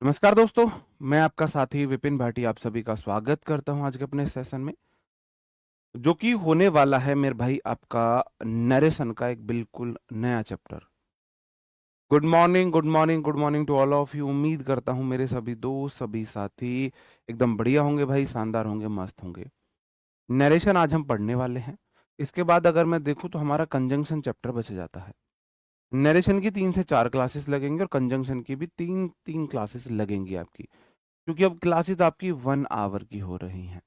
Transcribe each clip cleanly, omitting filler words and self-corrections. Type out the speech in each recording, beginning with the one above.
नमस्कार दोस्तों, मैं आपका साथी विपिन भाटी आप सभी का स्वागत करता हूं आज के अपने सेशन में, जो कि होने वाला है मेरे भाई आपका नरेशन का एक बिल्कुल नया chapter. Good morning, good morning, good morning to all of you. उम्मीद करता हूं मेरे सभी दोस्त, सभी साथी एकदम बढ़िया होंगे भाई, शानदार होंगे, मस्त होंगे। नरेशन आज हम पढ़ने वाले हैं। इसके बाद अगर मैं देखूं तो हमारा कंजंक्शन चैप्टर बच जाता है। नरेशन की 3 से 4 क्लासेस लगेंगे और कंजंक्शन की भी तीन तीन क्लासेस लगेंगी आपकी, क्योंकि अब क्लासेस आपकी 1 आवर की हो रही हैं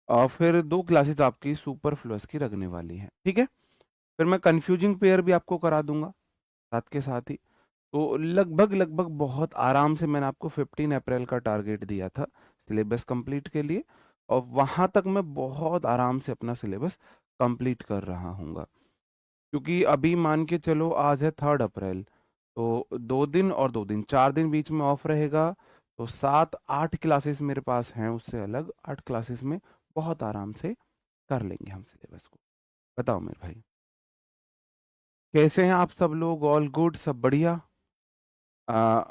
और फिर 2 क्लासेस आपकी सुपरफ्लुअस की लगने वाली हैं। ठीक है, फिर मैं कंफ्यूजिंग पेयर भी आपको करा दूंगा साथ के साथ ही। तो लगभग लगभग बहुत आराम से मैंने आपको 15 अप्रैल का टारगेट दिया था सिलेबस कंप्लीट के लिए, और वहां तक मैं बहुत आराम से अपना सिलेबस कंप्लीट कर रहा हूँगा। क्योंकि अभी मान के चलो आज है 3 अप्रैल, तो 2 दिन और 2 दिन, 4 दिन बीच में ऑफ रहेगा, तो 7-8 क्लासेस मेरे पास हैं उससे अलग। 8 क्लासेस में बहुत आराम से कर लेंगे हम सिलेबस को। बताओ मेरे भाई, कैसे हैं आप सब लोग? ऑल गुड, सब बढ़िया?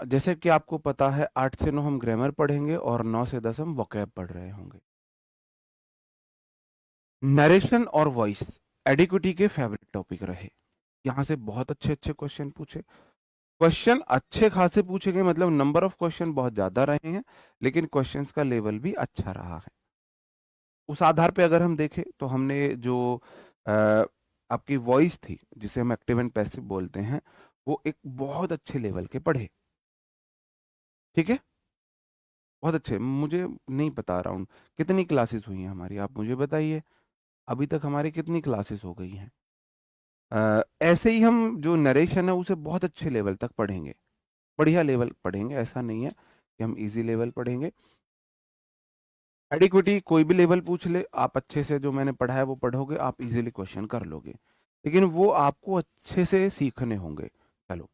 जैसे कि आपको पता है 8 से 9 हम ग्रामर पढ़ेंगे और 9 से 10 हम वोकैब पढ़ रहे होंगे। नरेशन और वॉइस एडिक्विटी के फेवरेट टॉपिक रहे। यहाँ से बहुत अच्छे अच्छे क्वेश्चन पूछे, क्वेश्चन अच्छे खासे पूछे गए, मतलब नंबर ऑफ क्वेश्चन बहुत ज्यादा रहे हैं, लेकिन क्वेश्चंस का लेवल भी अच्छा रहा है। उस आधार पे अगर हम देखें तो हमने जो अ, आपकी वॉइस थी, जिसे हम एक्टिव एंड पैसिव बोलते हैं, वो एक बहुत अच्छे लेवल के पढ़े। ठीक है, बहुत अच्छे। मुझे नहीं पता अराउंड कितनी क्लासेस हुई हैं हमारी, आप मुझे बताइए अभी तक हमारी कितनी क्लासेस हो गई हैं। ऐसे ही हम जो नरेशन है उसे बहुत अच्छे लेवल तक पढ़ेंगे, बढ़िया लेवल पढ़ेंगे। ऐसा नहीं है कि हम इजी लेवल पढ़ेंगे। एडिक्विटी कोई भी लेवल पूछ ले, आप अच्छे से जो मैंने पढ़ा है वो पढ़ोगे, आप इजीली क्वेश्चन कर लोगे, लेकिन वो आपको अच्छे से सीखने होंगे। चलो,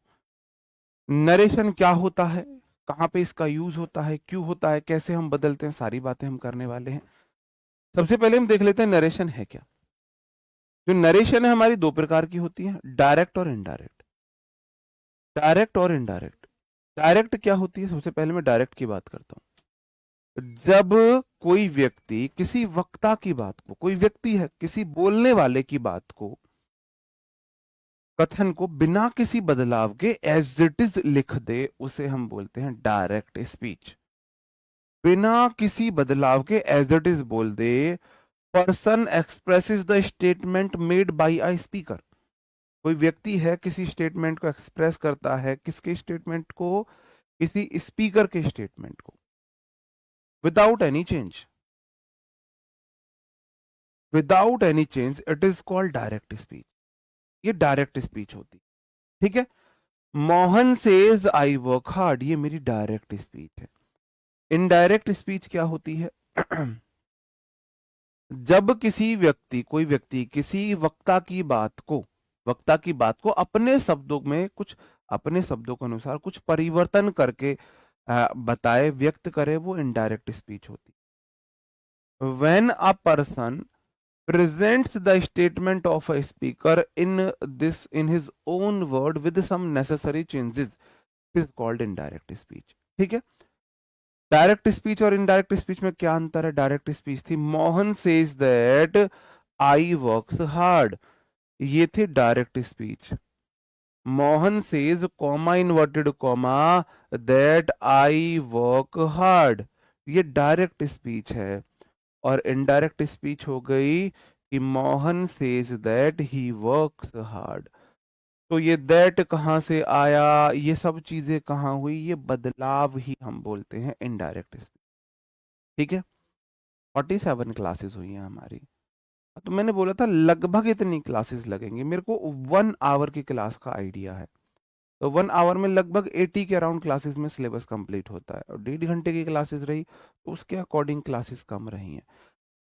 नरेशन क्या होता है, कहाँ पे इसका यूज होता है, क्यों होता है, कैसे हम बदलते हैं, सारी बातें हम करने वाले हैं। सबसे पहले हम देख लेते हैं नरेशन है क्या। जो नरेशन है हमारी 2 प्रकार की होती है, डायरेक्ट और इनडायरेक्ट। डायरेक्ट और इनडायरेक्ट। डायरेक्ट क्या होती है? सबसे पहले मैं डायरेक्ट की बात करता हूं। जब कोई व्यक्ति किसी वक्ता की बात को, कोई व्यक्ति है किसी बोलने वाले की बात को, कथन को बिना किसी बदलाव के एज इट इज लिख दे, उसे हम बोलते हैं डायरेक्ट स्पीच। बिना किसी बदलाव के एज इट इज बोल दे, person expresses the statement made by a speaker. कोई व्यक्ति है किसी स्टेटमेंट को एक्सप्रेस करता है, किसके स्टेटमेंट को? किसी स्पीकर के स्टेटमेंट को, without any change. Without any change it is called direct speech. ये डायरेक्ट स्पीच होती। ठीक है, Mohan says I work hard, ये मेरी डायरेक्ट स्पीच है। इनडायरेक्ट स्पीच क्या होती है? जब किसी व्यक्ति, कोई व्यक्ति किसी वक्ता की बात को अपने शब्दों में कुछ, अपने शब्दों के अनुसार कुछ परिवर्तन करके बताए, व्यक्त करे, वो इनडायरेक्ट स्पीच होती। When a person presents the statement of a speaker in his own word with some necessary changes, it is called indirect speech। ठीक है, डायरेक्ट स्पीच और इनडायरेक्ट स्पीच में क्या अंतर है? डायरेक्ट स्पीच थी Mohan says that I works hard, ये थी direct speech. Mohan says comma inverted comma that I work hard, ये डायरेक्ट स्पीच है। और इनडायरेक्ट स्पीच हो गई कि Mohan says that he works hard. तो ये दैट कहाँ से आया, ये सब चीजें कहाँ हुई, ये बदलाव ही हम बोलते हैं इनडायरेक्ट स्पीच। ठीक है, 47 क्लासेस हुई हैं हमारी। तो मैंने बोला था लगभग इतनी क्लासेस लगेंगी, मेरे को 1 आवर की क्लास का आइडिया है। तो 1 आवर में लगभग 80 के अराउंड क्लासेस में सिलेबस कंप्लीट होता है, और 1.5 घंटे की क्लासेस रही तो उसके अकॉर्डिंग क्लासेस कम रही हैं।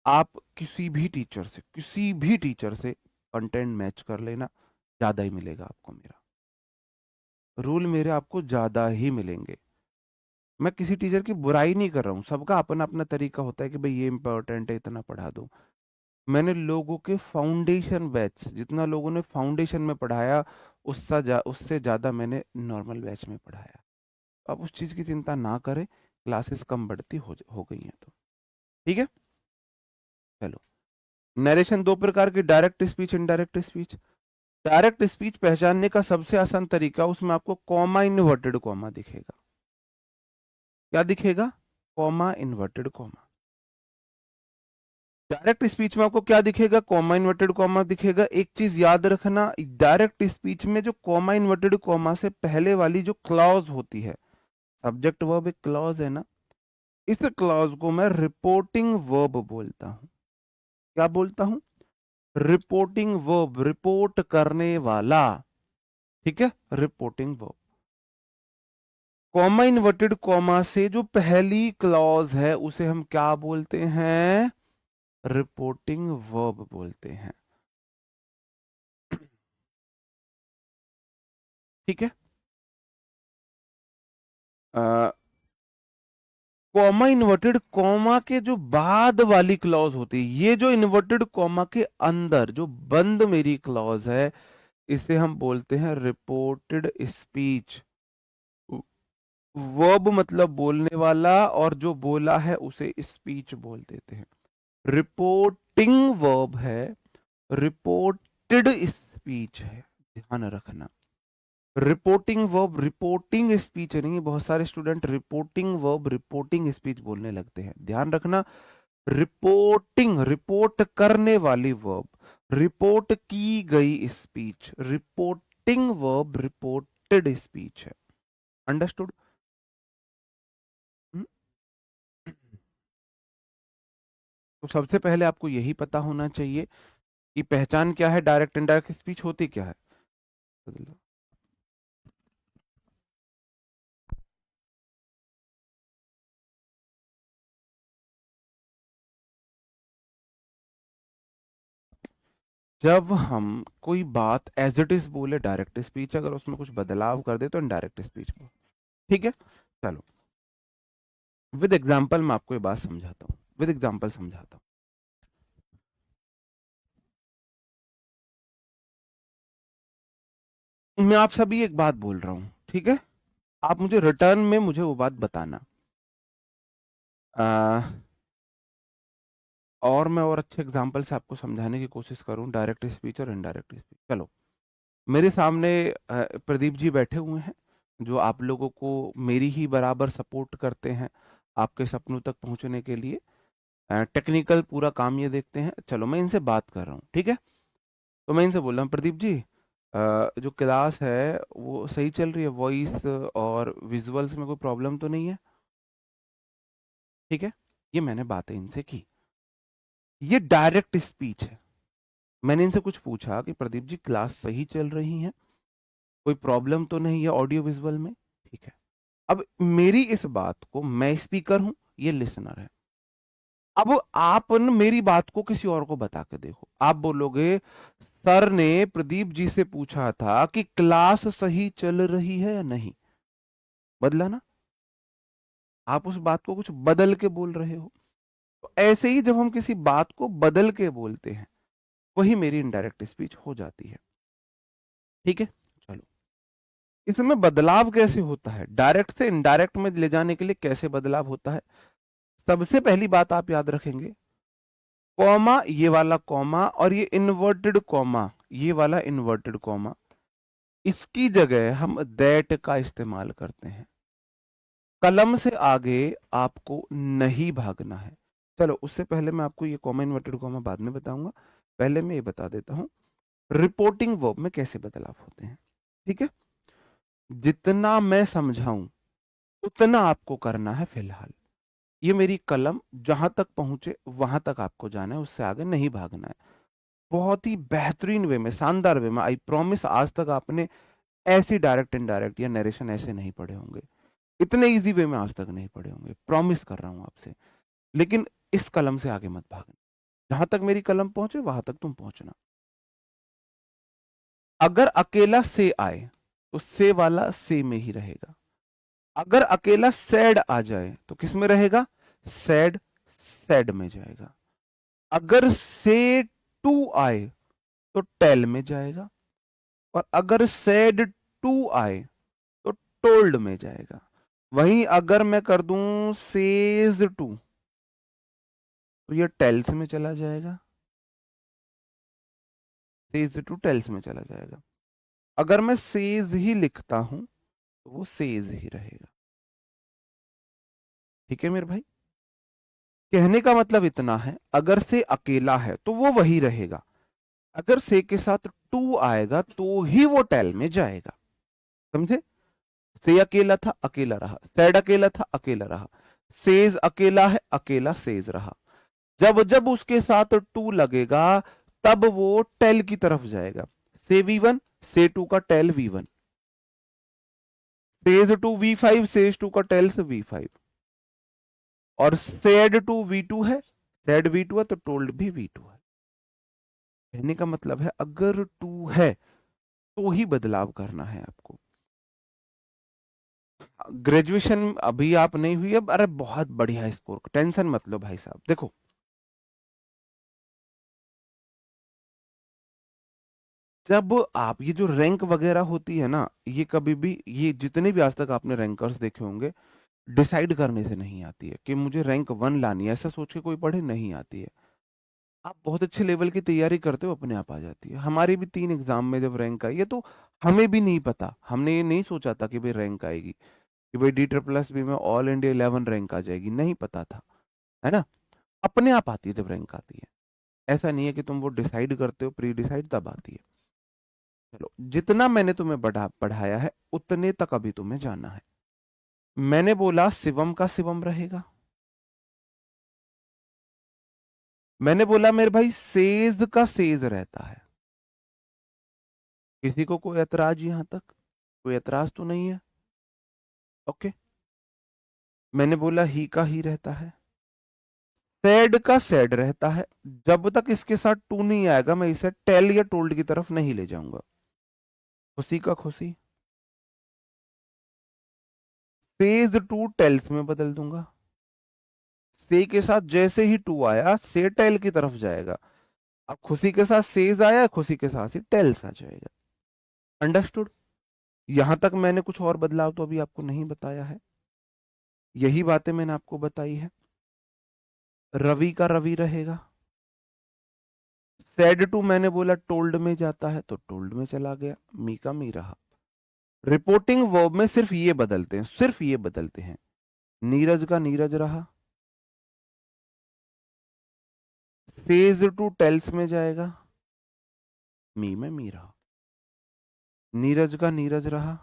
आप किसी भी टीचर से कंटेंट मैच कर लेना, ज्यादा ही मिलेगा आपको। मेरा रूल, मेरे आपको ज्यादा ही मिलेंगे। मैं किसी टीचर की बुराई नहीं कर रहा हूँ, सबका अपना अपना तरीका होता है कि भाई ये इंपॉर्टेंट है, इतना पढ़ा दो। मैंने लोगों के फाउंडेशन बैच, जितना लोगों ने फाउंडेशन में पढ़ाया, उससे ज्यादा मैंने नॉर्मल बैच में पढ़ाया। आप उस चीज की चिंता ना करें, क्लासेस कम बढ़ती हो गई हैं तो। ठीक है, चलो। नरेशन दो प्रकार की, direct speech, indirect speech. Direct speech पहचानने का सबसे आसान तरीका, उसमें आपको कॉमा इन्वर्टेड कॉमा दिखेगा। क्या दिखेगा? Comma inverted comma. Direct speech में आपको क्या दिखेगा? कॉमा इन्वर्टेड कॉमा दिखेगा। एक चीज याद रखना, डायरेक्ट स्पीच में जो कॉमा इन्वर्टेड कॉमा से पहले वाली जो क्लॉज होती है, सब्जेक्ट वर्ब एक क्लॉज है ना, इस क्लॉज को मैं रिपोर्टिंग वर्ब बोलता हूं। क्या बोलता हूं? रिपोर्टिंग वर्ब, रिपोर्ट करने वाला। ठीक है, reporting verb. Comma inverted comma से जो पहली क्लॉज है उसे हम क्या बोलते हैं? रिपोर्टिंग वर्ब बोलते हैं। ठीक है। कॉमा इन्वर्टेड कॉमा के जो बाद वाली क्लॉज होती है, ये जो इन्वर्टेड कॉमा के अंदर जो बंद मेरी क्लॉज है, इसे हम बोलते हैं रिपोर्टेड स्पीच। वर्ब मतलब बोलने वाला, और जो बोला है उसे स्पीच बोल देते हैं। रिपोर्टिंग वर्ब है, रिपोर्टेड स्पीच है, ध्यान रखना। रिपोर्टिंग वर्ब रिपोर्टिंग स्पीच नहीं, बहुत सारे student reporting verb reporting speech बोलने लगते हैं, ध्यान रखना। रिपोर्टिंग, रिपोर्ट करने वाली वर्ब, रिपोर्ट की गई speech, reporting verb reported speech है। अंडरस्टूड? तो सबसे पहले आपको यही पता होना चाहिए कि पहचान क्या है, डायरेक्ट इनडायरेक्ट स्पीच होती क्या है। जब हम कोई बात एज इट इज बोले डायरेक्ट स्पीच, अगर उसमें कुछ बदलाव कर दे तो इनडायरेक्ट स्पीच बोल। ठीक है, चलो विद एग्जांपल मैं आपको ये बात समझाता हूँ, विद एग्जांपल समझाता हूँ। मैं आप सभी एक बात बोल रहा हूँ, ठीक है, आप मुझे रिटर्न में मुझे वो बात बताना। और मैं और अच्छे एग्जांपल से आपको समझाने की कोशिश करूँ डायरेक्ट स्पीच और इनडायरेक्ट स्पीच। चलो, मेरे सामने प्रदीप जी बैठे हुए हैं, जो आप लोगों को मेरी ही बराबर सपोर्ट करते हैं आपके सपनों तक पहुंचने के लिए। टेक्निकल पूरा काम ये देखते हैं। चलो, मैं इनसे बात कर रहा हूँ, ठीक है। तो मैं इनसे बोल रहा हूँ, प्रदीप जी, जो क्लास है वो सही चल रही है, वॉइस और विजुअल्स में कोई प्रॉब्लम तो नहीं है? ठीक है, ये मैंने बातें इनसे की। ये डायरेक्ट स्पीच है। मैंने इनसे कुछ पूछा कि प्रदीप जी क्लास सही चल रही है, कोई प्रॉब्लम तो नहीं है ऑडियो विजुअल में? ठीक है। अब मेरी इस बात को, मैं स्पीकर हूं, ये लिसनर है। अब आप मेरी बात को किसी और को बता के देखो, आप बोलोगे सर ने प्रदीप जी से पूछा था कि क्लास सही चल रही है या नहीं। बदला ना? आप उस बात को कुछ बदल के बोल रहे हो। तो ऐसे ही जब हम किसी बात को बदल के बोलते हैं, वही मेरी इनडायरेक्ट स्पीच हो जाती है। ठीक है, चलो, इसमें बदलाव कैसे होता है, डायरेक्ट से इनडायरेक्ट में ले जाने के लिए कैसे बदलाव होता है। सबसे पहली बात आप याद रखेंगे, कॉमा, ये वाला कॉमा और ये इन्वर्टेड कॉमा, ये वाला इन्वर्टेड कॉमा, इसकी जगह हम दैट का इस्तेमाल करते हैं। कलम से आगे आपको नहीं भागना है। चलो, उससे पहले मैं आपको ये कॉमा इन्वर्टेड कॉमा बाद में बताऊंगा, पहले मैं ये बता देता हूं रिपोर्टिंग वर्ब में कैसे बदलाव होते हैं। ठीक है, जितना मैं समझाऊं उतना आपको करना है फिलहाल। ये मेरी कलम जहां तक पहुंचे वहां तक आपको जाना है, उससे आगे नहीं भागना है। बहुत ही बेहतरीन वे में, शानदार वे में, आई प्रॉमिस, आज तक आपने ऐसी डायरेक्ट इनडायरेक्ट या नरेशन ऐसे नहीं पढ़े होंगे, इतने इजी वे में आज तक नहीं पढ़े होंगे, प्रॉमिस कर रहा हूं आपसे। लेकिन इस कलम से आगे मत भागना, जहां तक मेरी कलम पहुंचे वहां तक तुम पहुंचना। अगर अकेला से आए तो से वाला से में ही रहेगा। अगर अकेला सैड आ जाए तो किस में रहेगा? सैड, सैड में जाएगा। अगर से टू आए तो टेल में जाएगा, और अगर सैड टू आए तो टोल्ड में जाएगा। वहीं अगर मैं कर दूं सेज टू, तो ये टेल्स में चला जाएगा, सेज टू टेल्स में चला जाएगा। अगर मैं सेज ही लिखता हूं तो वो सेज ही रहेगा। ठीक है मेरे भाई, कहने का मतलब इतना है, अगर से अकेला है तो वो वही रहेगा, अगर से के साथ टू आएगा तो ही वो टेल में जाएगा। समझे? से अकेला था, अकेला रहा, सैड अकेला था, अकेला रहा, सेज अकेला है, अकेला सेज रहा। जब जब उसके साथ टू लगेगा तब वो टेल की तरफ जाएगा। से V1, से टू का टेल V1, says to V5, says to का टेल से V5, और सेड टू V2 है, सेड V2 है तो टोल्ड भी V2 है। कहने का मतलब है अगर टू है तो ही बदलाव करना है आपको। ग्रेजुएशन अभी आप नहीं हुई अब, अरे बहुत बढ़िया स्कोर, टेंशन मत लो भाई साहब। देखो, जब आप ये जो रैंक वगैरह होती है ना, ये कभी भी, ये जितने भी आज तक आपने रैंकर्स देखे होंगे, डिसाइड करने से नहीं आती है कि मुझे रैंक 1 लानी है, ऐसा सोच के कोई पढ़े नहीं आती है। आप बहुत अच्छे लेवल की तैयारी करते हो, अपने आप आ जाती है। हमारी भी 3 एग्जाम में जब रैंक आई है तो हमें भी नहीं पता, हमने ये नहीं सोचा था कि भाई रैंक आएगी, कि भाई D++ में ऑल इंडिया 11 रैंक आ जाएगी, नहीं पता था, है ना। अपने आप आती है जब रैंक आती है, ऐसा नहीं है कि तुम वो डिसाइड करते हो, प्री डिसाइड तब आती है। चलो, जितना मैंने तुम्हें पढ़ाया है उतने तक अभी तुम्हें जाना है। मैंने बोला शिवम का शिवम रहेगा, मैंने बोला मेरे भाई सेज का सेज रहता है। किसी को कोई ऐतराज यहां तक? कोई ऐतराज तो नहीं है? ओके। मैंने बोला ही का ही रहता है, सैड का सैड रहता है। जब तक इसके साथ टू नहीं आएगा मैं इसे टेल या टोल्ड की तरफ नहीं ले जाऊंगा। खुशी का खुशी, सेज टू टेल्स में बदल दूंगा। से के साथ जैसे ही टू आया से टेल की तरफ जाएगा। अब खुशी के साथ सेज आया, खुशी के साथ ही टेल्स आ जाएगा। अंडरस्टूड? यहां तक मैंने कुछ और बदलाव तो अभी आपको नहीं बताया है, यही बातें मैंने आपको बताई है। रवि का रवि रहेगा, सेड टू मैंने बोला टोल्ड में जाता है तो टोल्ड में चला गया, मी का मी रहा। रिपोर्टिंग वर्ब में सिर्फ ये बदलते हैं, सिर्फ ये बदलते हैं, नीरज का नीरज रहा, सेज टू टेल्स में जाएगा, मी में मी रहा। नीरज का नीरज रहा,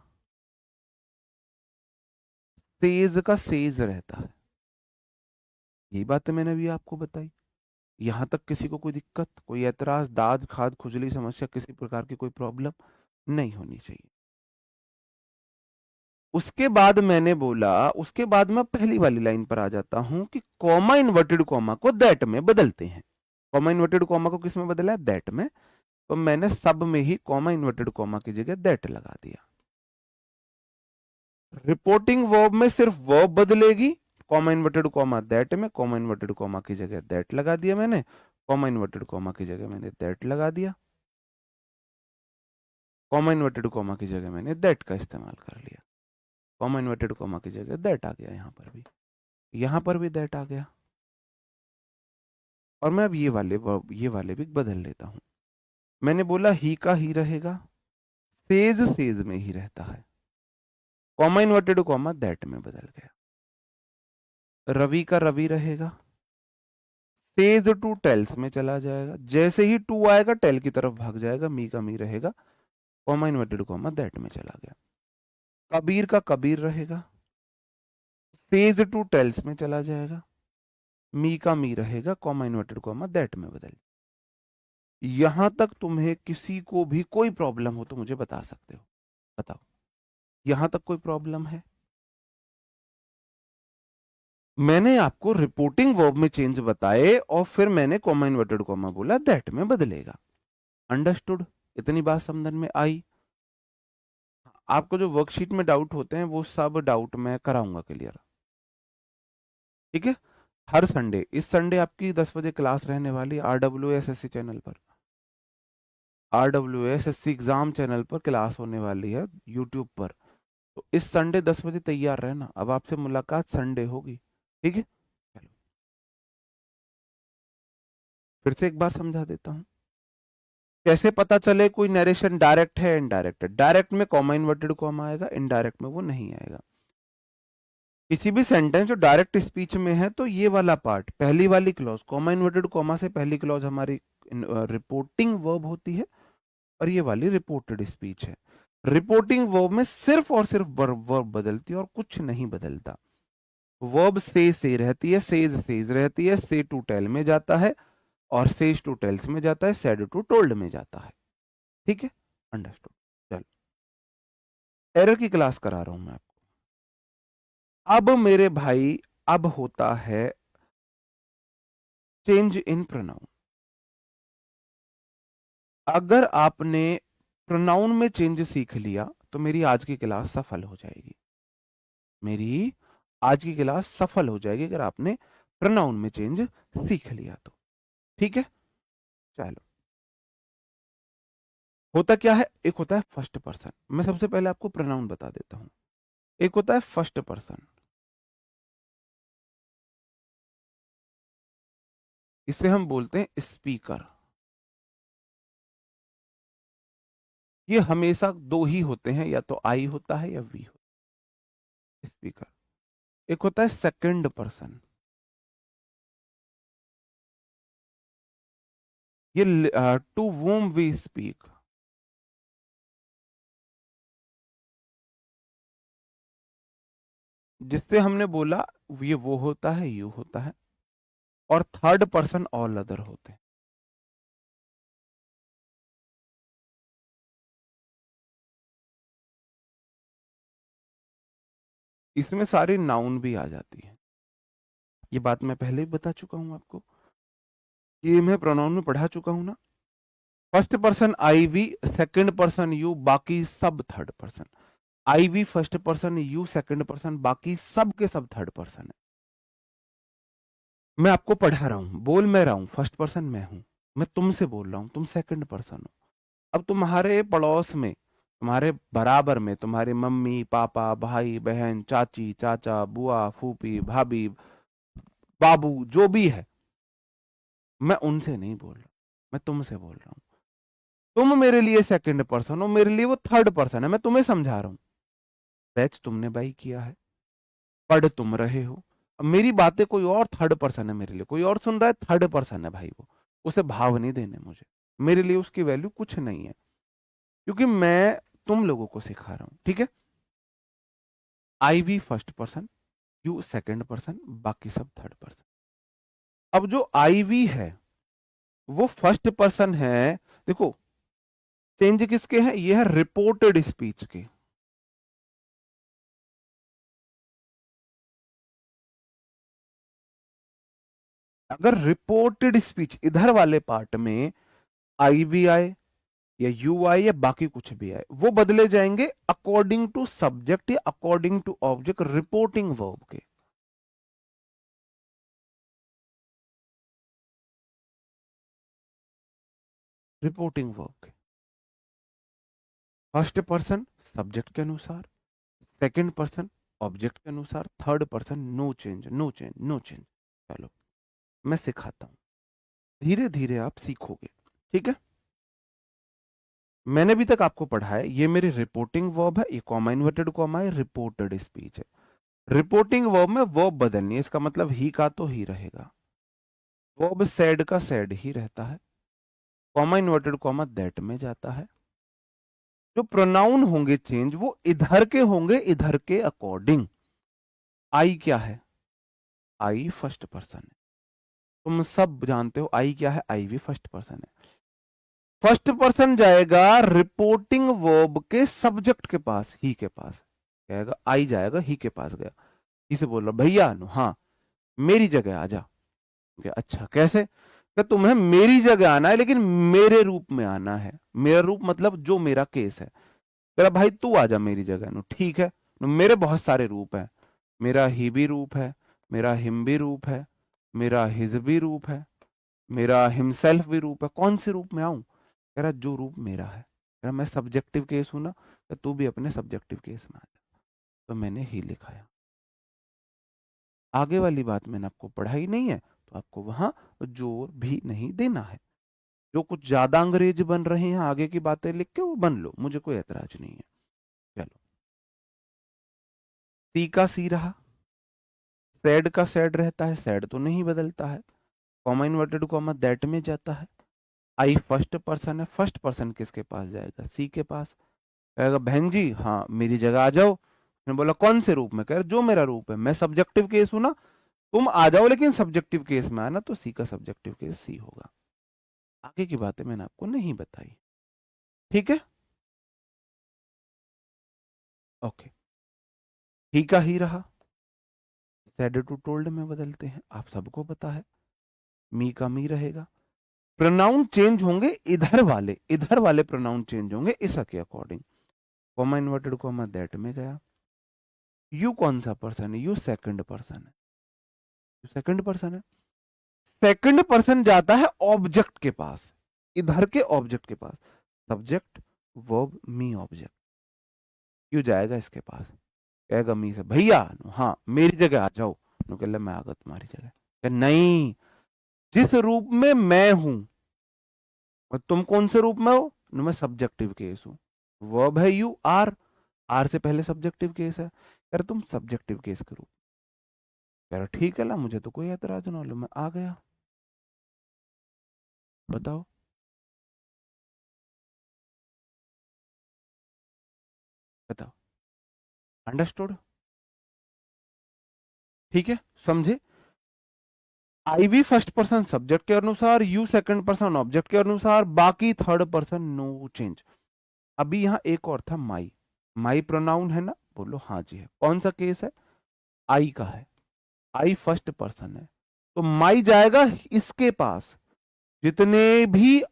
सेज का सेज रहता है। यही बातें मैंने अभी आपको बताई। यहां तक किसी को कोई दिक्कत, कोई ऐतराज, दाद खाद खुजली समस्या, किसी प्रकार की कोई प्रॉब्लम नहीं होनी चाहिए। उसके बाद मैंने बोला, उसके बाद मैं पहली वाली लाइन पर आ जाता हूं कि कॉमा इन्वर्टेड कॉमा को दैट में बदलते हैं। कॉमा इन्वर्टेड कॉमा को किस में बदला है? दैट में। तो मैंने सब में ही कॉमा इन्वर्टेड कॉमा की जगह दैट लगा दिया। रिपोर्टिंग वर्ब में सिर्फ वर्ब बदलेगी, कॉमा इन्वर्टेड कॉमा दैट में, कॉमा इन्वर्टेड कॉमा की जगह दैट लगा दिया मैंने, कॉमा इन्वर्टेड कॉमा की जगह मैंने दैट लगा दिया, कॉमा इन्वर्टेड कॉमा की जगह मैंने दैट का इस्तेमाल कर लिया, कॉमा इन्वर्टेड कॉमा की जगह दैट आ गया, यहां पर भी दैट आ गया। और मैं अब ये वाले भी बदल लेता हूं। मैंने बोला ही का ही रहेगा, सेज सेज में ही रहता है, कॉमा इन्वर्टेड कॉमा दैट में बदल गया। रवि का रवि रहेगा, सेज टू टेल्स में चला जाएगा, जैसे ही टू आएगा टेल की तरफ भाग जाएगा, मी का मी रहेगा, कॉमा इन्वर्टेड कॉमा दैट में चला गया। कबीर का कबीर रहेगा, सेज टू टेल्स में चला जाएगा, मी का मी रहेगा, कॉमा इन्वर्टेड कॉमा दैट में बदल। यहां तक तुम्हें किसी को भी कोई प्रॉब्लम हो तो मुझे बता सकते हो, बताओ, यहां तक कोई प्रॉब्लम है? मैंने आपको रिपोर्टिंग वर्ब में चेंज बताए और फिर मैंने कॉमा इन्वर्टेड कॉमा बोला दैट में बदलेगा। अंडरस्टूड? इतनी बात समझ में आई? आपको जो वर्कशीट में डाउट होते हैं वो सब डाउट मैं कराऊंगा क्लियर। ठीक है? हर संडे, इस संडे आपकी 10 बजे क्लास रहने वाली RWSSC चैनल पर, RWSSC एग्जाम चैनल पर क्लास होने वाली है यूट्यूब पर। तो इस संडे 10 बजे तैयार रहना, अब आपसे मुलाकात संडे होगी, ठीक है। चलो फिर से एक बार समझा देता हूं, कैसे पता चले कोई नरेशन डायरेक्ट है इनडायरेक्ट है। डायरेक्ट में कॉमा इन्वर्टेड कॉमा आएगा, इनडायरेक्ट में वो नहीं आएगा। किसी भी सेंटेंस जो डायरेक्ट स्पीच में है तो ये वाला पार्ट, पहली वाली क्लॉज, कॉमा इन्वर्टेड कॉमा से पहली क्लॉज हमारी रिपोर्टिंग वर्ब होती है, और ये वाली रिपोर्टेड स्पीच है। रिपोर्टिंग वर्ब में सिर्फ और सिर्फ वर्ब बदलती है और कुछ नहीं बदलता। वर्ब से रहती है, सेज रहती है, से टू टेल में जाता है, और सेज टू टेल्स में जाता है, सेड टू टोल्ड में जाता है, ठीक है, अंडरस्टूड। चलो एरर की क्लास करा रहा हूं मैं आपको। अब मेरे भाई, अब होता है चेंज इन प्रोनाउन। अगर आपने प्रोनाउन में चेंज सीख लिया तो मेरी आज की क्लास सफल हो जाएगी, मेरी आज की क्लास सफल हो जाएगी अगर आपने प्रोनाउन में चेंज सीख लिया तो, ठीक है। चलो होता क्या है, एक होता है फर्स्ट पर्सन, मैं सबसे पहले आपको प्रोनाउन बता देता हूं। एक होता है फर्स्ट पर्सन, इसे हम बोलते हैं स्पीकर। ये हमेशा दो ही होते हैं, या तो आई होता है या वी होता है, स्पीकर। एक होता है सेकंड पर्सन, ये टू वूम वी स्पीक। जिससे हमने बोला ये वो होता है, यू होता है। और थर्ड पर्सन ऑल अदर होते हैं। इसमें सारी नाउन भी आ जाती है, ये बात मैं पहले ही बता चुका हूं आपको, ये मैं प्रोनाउन में पढ़ा चुका हूं ना। First person I we, second person you, बाकी सब third person. I we first person, you second person, बाकी सब के सब थर्ड पर्सन है। मैं आपको पढ़ा रहा हूं, बोल मैं रहा हूं, फर्स्ट पर्सन मैं हूं, मैं तुमसे बोल रहा हूं, तुम सेकंड पर्सन हो। अब तुम्हारे पड़ोस में, तुम्हारे बराबर में, तुम्हारे मम्मी पापा भाई बहन चाची चाचा बुआ फूफी भाभी बाबू जो भी है, मैं उनसे नहीं बोल रहा, मैं तुमसे बोल रहा हूं। तुम मेरे लिए सेकंड पर्सन हो, मेरे लिए वो थर्ड पर्सन है, मैं तुम्हें समझा रहा हूं। बैच तुमने बाई किया है, पढ़ तुम रहे हो, अब मेरी बातें कोई और थर्ड पर्सन है, मेरे लिए कोई और सुन रहा है, थर्ड पर्सन है भाई वो, उसे भाव नहीं देने मुझे, मेरे लिए उसकी वैल्यू कुछ नहीं है, क्योंकि मैं तुम लोगों को सिखा रहा हूं, ठीक है। I we first person, you second person, बाकी सब थर्ड पर्सन। अब जो आई वी है वो फर्स्ट पर्सन है। देखो चेंज किसके हैं, ये है रिपोर्टेड स्पीच के। अगर रिपोर्टेड स्पीच इधर वाले पार्ट में आई भी आए या यू आए या बाकी कुछ भी आए, वो बदले जाएंगे अकॉर्डिंग टू सब्जेक्ट या according to object reporting verb के। रिपोर्टिंग वर्ब के फर्स्ट पर्सन सब्जेक्ट के अनुसार, सेकंड पर्सन ऑब्जेक्ट के अनुसार, third person no change no change no change. चलो मैं सिखाता हूं, धीरे धीरे आप सीखोगे, ठीक है। मैंने अभी तक आपको पढ़ा है, ये मेरी रिपोर्टिंग वर्ब है, ये कॉमा इन्वर्टेड कॉमा है, रिपोर्टेड स्पीच है। रिपोर्टिंग वर्ब में वर्ब बदलनी है, इसका मतलब ही का तो ही रहेगा, वर्ब सेड का सेड ही रहता है, कॉमा इन्वर्टेड कॉमा दैट में जाता है। जो प्रोनाउन होंगे चेंज वो इधर के होंगे, इधर के अकॉर्डिंग। आई क्या है, आई फर्स्ट पर्सन है, तुम सब जानते हो आई क्या है, आई भी फर्स्ट पर्सन है। फर्स्ट पर्सन जाएगा रिपोर्टिंग वर्ब के सब्जेक्ट के पास, ही के पास जाएगा, आई जाएगा ही के पास गया, इसे बोल रहा भैया अनु हाँ मेरी जगह आ जा। अच्छा कैसे, कि तुम्हें मेरी जगह आना है लेकिन मेरे रूप में आना है, मेरा रूप मतलब जो मेरा केस है, तेरा भाई तू आ जा मेरी जगह। नु ठीक है, नु मेरे बहुत सारे रूप हैं, मेरा ही भी रूप है, मेरा हिम भी रूप है, मेरा हिज भी रूप है, मेरा हिमसेल्फ भी रूप है, कौन से रूप में आऊं, कह रहा जो रूप मेरा है। कह रहा मैं सब्जेक्टिव केस हूं ना, तो तू भी अपने सब्जेक्टिव केस में आ जा। तो मैंने ही लिखाया। आगे वाली बात मैंने आपको पढ़ाई नहीं है, तो आपको वहां जोर भी नहीं देना है। जो कुछ ज्यादा अंग्रेज बन रहे हैं आगे की बातें लिख के वो बन लो, मुझे कोई ऐतराज नहीं है। चलो, सी का सी रहा, सैड का सैड रहता है, सैड तो नहीं बदलता है, कॉमा इन्वर्टेड कॉमा दैट में जाता है। आई फर्स्ट पर्सन है, फर्स्ट पर्सन किसके पास जाएगा? सी के पास। कहेगा बहन जी हाँ मेरी जगह आ जाओ। मैंने बोला कौन से रूप में? कह रहे जो मेरा रूप है, मैं सब्जेक्टिव केस हूं ना, तुम आ जाओ लेकिन सब्जेक्टिव केस में आना। तो सी का सब्जेक्टिव केस सी होगा। आगे की बातें मैंने आपको नहीं बताई, ठीक है? ओके, ही का ही रहा, सेड टू टोल्ड में बदलते हैं, आप सबको पता है। मी का मी रहेगा। प्रोनाउन चेंज होंगे, इधर वाले प्रोनाउन चेंज होंगे इस के according. Comma inverted comma that में गया। यू कौन सा पर्सन है? यू सेकंड पर्सन है, यू सेकंड पर्सन है। सेकंड पर्सन जाता है ऑब्जेक्ट के पास, इधर के ऑब्जेक्ट के पास। सब्जेक्ट वर्ब मी ऑब्जेक्ट। क्यों जाएगा इसके पास? कहेगा मी से भैया हाँ मेरी जगह आ जाओ। नु कह मैं आगा तुम्हारी जगह। नहीं, जिस रूप में मैं हूं, और तुम कौन से रूप में हो? नु मैं सब्जेक्टिव केस हूं। वर्ब है यू, आर, आर से पहले सब्जेक्टिव केस है। कह रहे तुम सब्जेक्टिव केस के रूप। कह रहा ठीक है ला, मुझे तो कोई एतराज ना लो, मैं आ गया। बताओ, बताओ, अंडरस्टूड? ठीक है, समझे? आई भी फर्स्ट पर्सन सब्जेक्ट के अनुसार, यू सेकंड पर्सन ऑब्जेक्ट के अनुसार, बाकी थर्ड पर्सन नो चेंज। अभी यहां एक और था माई। माई प्रोनाउन है ना? बोलो हाँ जी है। कौन सा केस है? आई का है। आई फर्स्ट पर्सन है, तो माई जाएगा इसके पास। जितने भी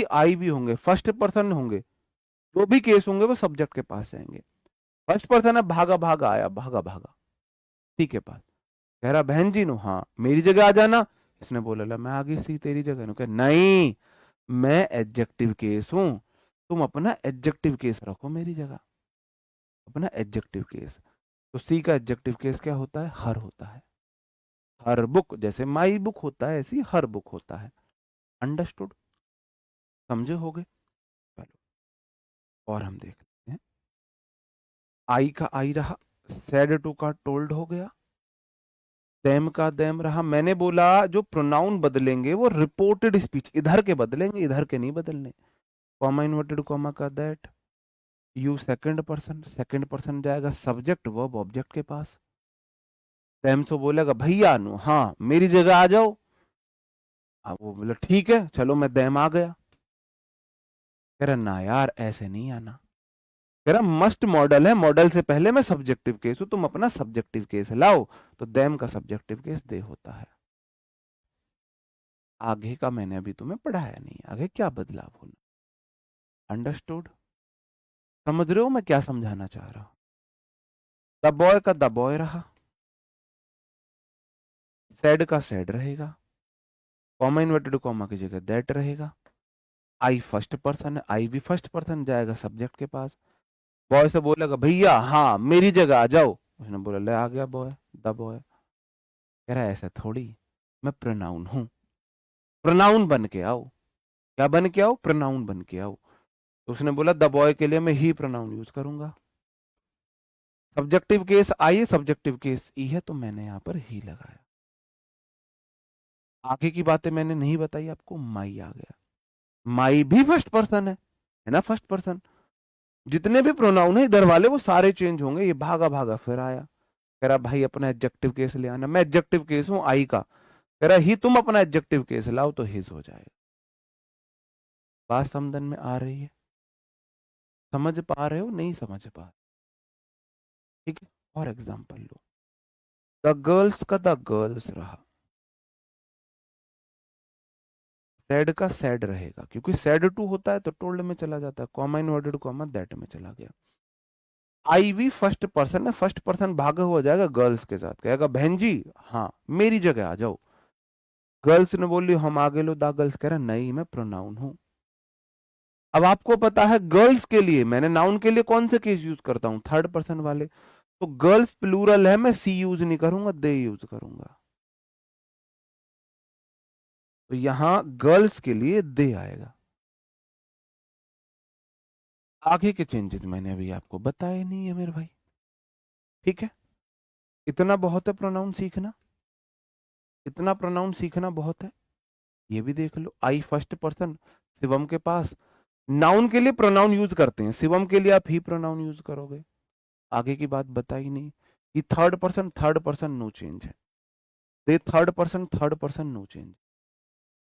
आई भी होंगे फर्स्ट पर्सन होंगे, जो भी केस होंगे वो सब्जेक्ट के पास जाएंगे। फर्स्ट पर्सन है, भागा भागा आया, भागा भागा सी के पास। कह रहा बहन जी नो हाँ मेरी जगह आ जाना। इसने बोला ला मैं आ गई सी तेरी जगह। नो कह नहीं, मैं एडजेक्टिव केस हूं, तुम अपना एडजेक्टिव केस रखो मेरी जगह, अपना एडजेक्टिव केस। तो सी का एडजेक्टिव केस क्या होता है? हर होता है। हर बुक, जैसे माई बुक होता है ऐसी हर बुक होता है। अंडरस्टूड? समझे हो गए? चलो, और हम देख लेते हैं। आई का आई रहा, सेड टू का टोल्ड हो गया, देम का देम रहा। मैंने बोला जो प्रोनाउन बदलेंगे वो रिपोर्टेड स्पीच इधर के बदलेंगे, इधर के नहीं बदलने। कॉमा इन्वर्टेड कॉमा का दैट। यू सेकंड पर्सन जाएगा सब्जेक्ट वर्ब ऑब्जेक्ट के पास। देम सो बोलेगा भैया नु हाँ मेरी जगह आ जाओ। अब वो बोला ठीक है चलो मैं देम आ गया। कह रहा ना यार ऐसे नहीं आना। कह रहा मस्ट मॉडल है, मॉडल से पहले मैं सब्जेक्टिव केस हूं, तुम अपना सब्जेक्टिव केस लाओ। तो देम का सब्जेक्टिव केस दे होता है। आगे का मैंने अभी तुम्हें पढ़ाया नहीं, आगे क्या बदलाव होना। अंडरस्टूड? समझ रहे हो मैं क्या समझाना चाह रहा हूं? द बॉय का द बॉय रहा, सैड का सैड रहेगा, कॉमा इन्वर्टेड कॉमा की जगह दैट रहेगा। आई फर्स्ट पर्सन है, आई भी फर्स्ट पर्सन जाएगा सब्जेक्ट के पास। बॉय से बोलेगा भैया हाँ मेरी जगह आ जाओ। उसने बोला ले आ गया बॉय, द बॉय। कह रहा है ऐसा थोड़ी, मैं प्रोनाउन हूं, प्रोनाउन बन के आओ। क्या बन के आओ? प्रोनाउन बन के आओ। तो उसने बोला द बॉय के लिए मैं ही प्रोनाउन यूज करूंगा। सब्जेक्टिव केस आई है, सब्जेक्टिव केस ई है, तो मैंने यहां पर ही लगाया। आगे की बातें मैंने नहीं बताई आपको, माई आ गया। माई भी फर्स्ट पर्सन है ना? First person. जितने भी प्रोनाउन है इधर वाले वो सारे चेंज होंगे। ये भागा भागा फिर आया, कह रहा भाई अपना एडजेक्टिव केस ले आना। मैं एडजेक्टिव केस हूं आई का। कह रहा ही तुम अपना एडजेक्टिव केस लाओ, तो हिज हो जाएगा। बात समझन में आ रही है? समझ पा रहे हो? नहीं समझ पा रहे? ठीक है, और एग्जांपल लो। द गर्ल्स का द गर्ल्स रहा, सैड का सैड रहेगा, क्योंकि सैड टू होता है तो टोल्ड में चला जाता है। कॉमा इनवर्टेड कॉमा दैट में चला गया। आई भी फर्स्ट पर्सन है, फर्स्ट पर्सन भागा हुआ जाएगा गर्ल्स के साथ। कहेगा बहन जी हाँ मेरी जगह आ जाओ। गर्ल्स ने बोली हम आगे लो, द गर्ल्स कह रहा नहीं मैं प्रोनाउन हूं। अब आपको पता है गर्ल्स के लिए मैंने नाउन के लिए कौन से केस यूज करता हूं, थर्ड पर्सन वाले। तो गर्ल्स प्लूरल है, मैं सी यूज नहीं करूंगा, दे यूज करूंगा। तो यहां गर्ल्स के लिए दे आएगा। आगे के चेंजेस मैंने अभी आपको बताए नहीं है मेरे भाई। ठीक है, इतना बहुत है प्रोनाउन सीखना, इतना प्रोनाउन सीखना बहुत है। ये भी देख लो, आई फर्स्ट पर्सन शिवम के पास। नाउन के लिए प्रोनाउन यूज करते हैं, शिवम के लिए आप ही प्रोनाउन यूज करोगे। आगे की बात बताई नहीं कि थर्ड पर्सन नो चेंज है। They third person no change.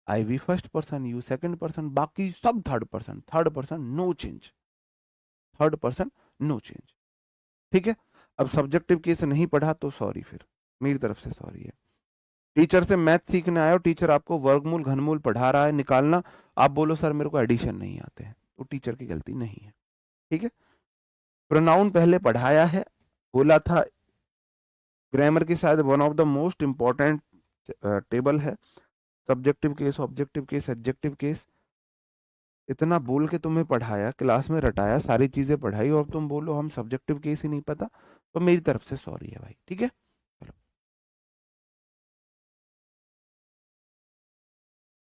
I we first person, you second person, बाकी सब third person no change, third person no change. ठीक है, अब सब्जेक्टिव केस नहीं पढ़ा तो सॉरी, फिर मेरी तरफ से सॉरी है। टीचर से मैथ सीखने आए हो, टीचर आपको वर्गमूल घनमूल पढ़ा रहा है निकालना, आप बोलो सर मेरे को एडिशन नहीं आते हैं, तो टीचर की गलती नहीं है। ठीक है, प्रोनाउन पहले पढ़ाया है, बोला था ग्रामर की शायद one of the most important table है, subjective case, objective case, adjective case. इतना बोल के तुम्हें पढ़ाया, क्लास में रटाया, सारी चीजें पढ़ाई, और तुम बोलो हम सब्जेक्टिव केस ही नहीं पता, तो मेरी तरफ से सॉरी है भाई। ठीक है, चलो,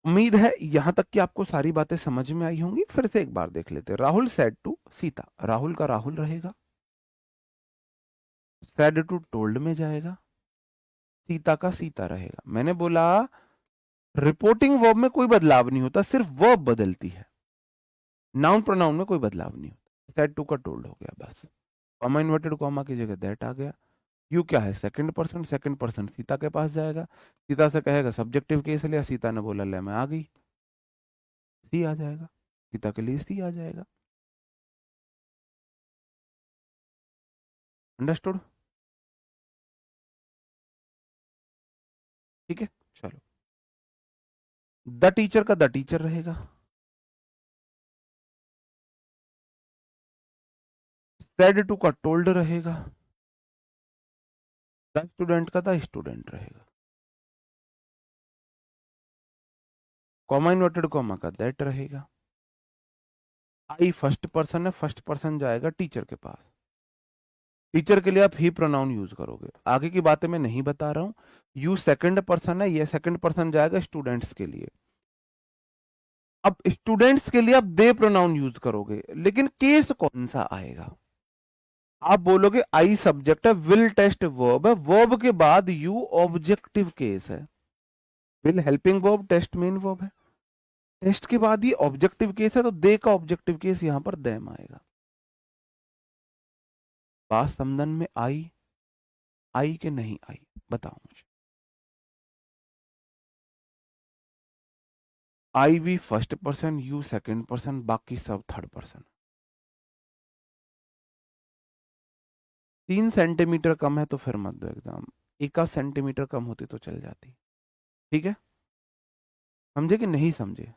उम्मीद है यहां तक कि आपको सारी बातें समझ में आई होंगी। फिर से एक बार देख लेते हैं। राहुल सेड टू सीता, राहुल का राहुल रहेगा, सेड टू टोल्ड में जाएगा, सीता का सीता रहेगा। मैंने बोला रिपोर्टिंग वर्ब में कोई बदलाव नहीं होता, सिर्फ वर्ब बदलती है, नाउन प्रोनाउन में कोई बदलाव नहीं होता। सेड टू का टोल्ड हो गया बस, कॉमा इन्वर्टेड कॉमा की जगह दैट आ गया। यू क्या है, सेकंड पर्सन सीता के पास जाएगा, सीता से कहेगा सब्जेक्टिव केस लिया, सीता ने बोला ले मैं आ गई, सी आ जाएगा, सीता के लिए सी आ जाएगा। अंडरस्टूड? ठीक है, चलो, द टीचर का द टीचर रहेगा, सेड टू का टोल्ड रहेगा, द स्टूडेंट का द स्टूडेंट रहेगा, कॉमा इन्वर्टेड कॉमा का दैट रहेगा। आई फर्स्ट पर्सन है, फर्स्ट पर्सन जाएगा टीचर के पास, टीचर के लिए आप ही प्रोनाउन यूज करोगे। आगे की बातें मैं नहीं बता रहा हूं। यू सेकंड पर्सन है, ये सेकंड पर्सन जाएगा स्टूडेंट्स के लिए। अब स्टूडेंट्स के लिए आप दे प्रोनाउन यूज करोगे, लेकिन केस कौन सा आएगा? आप बोलोगे आई सब्जेक्ट है, विल टेस्ट वर्ब है, वर्ब के बाद यू ऑब्जेक्टिव केस है, will helping verb, test main verb है, टेस्ट के बाद ये ऑब्जेक्टिव केस है, तो दे का ऑब्जेक्टिव केस यहां पर देम आएगा। बात समझन में आई के नहीं आई, बताओ मुझे। I we first person, you second person, बाकी सब थर्ड पर्सन। 3 सेंटीमीटर कम है तो फिर मत दो एग्जाम, 1 सेंटीमीटर कम होती तो चल जाती। ठीक है, समझे कि नहीं समझे?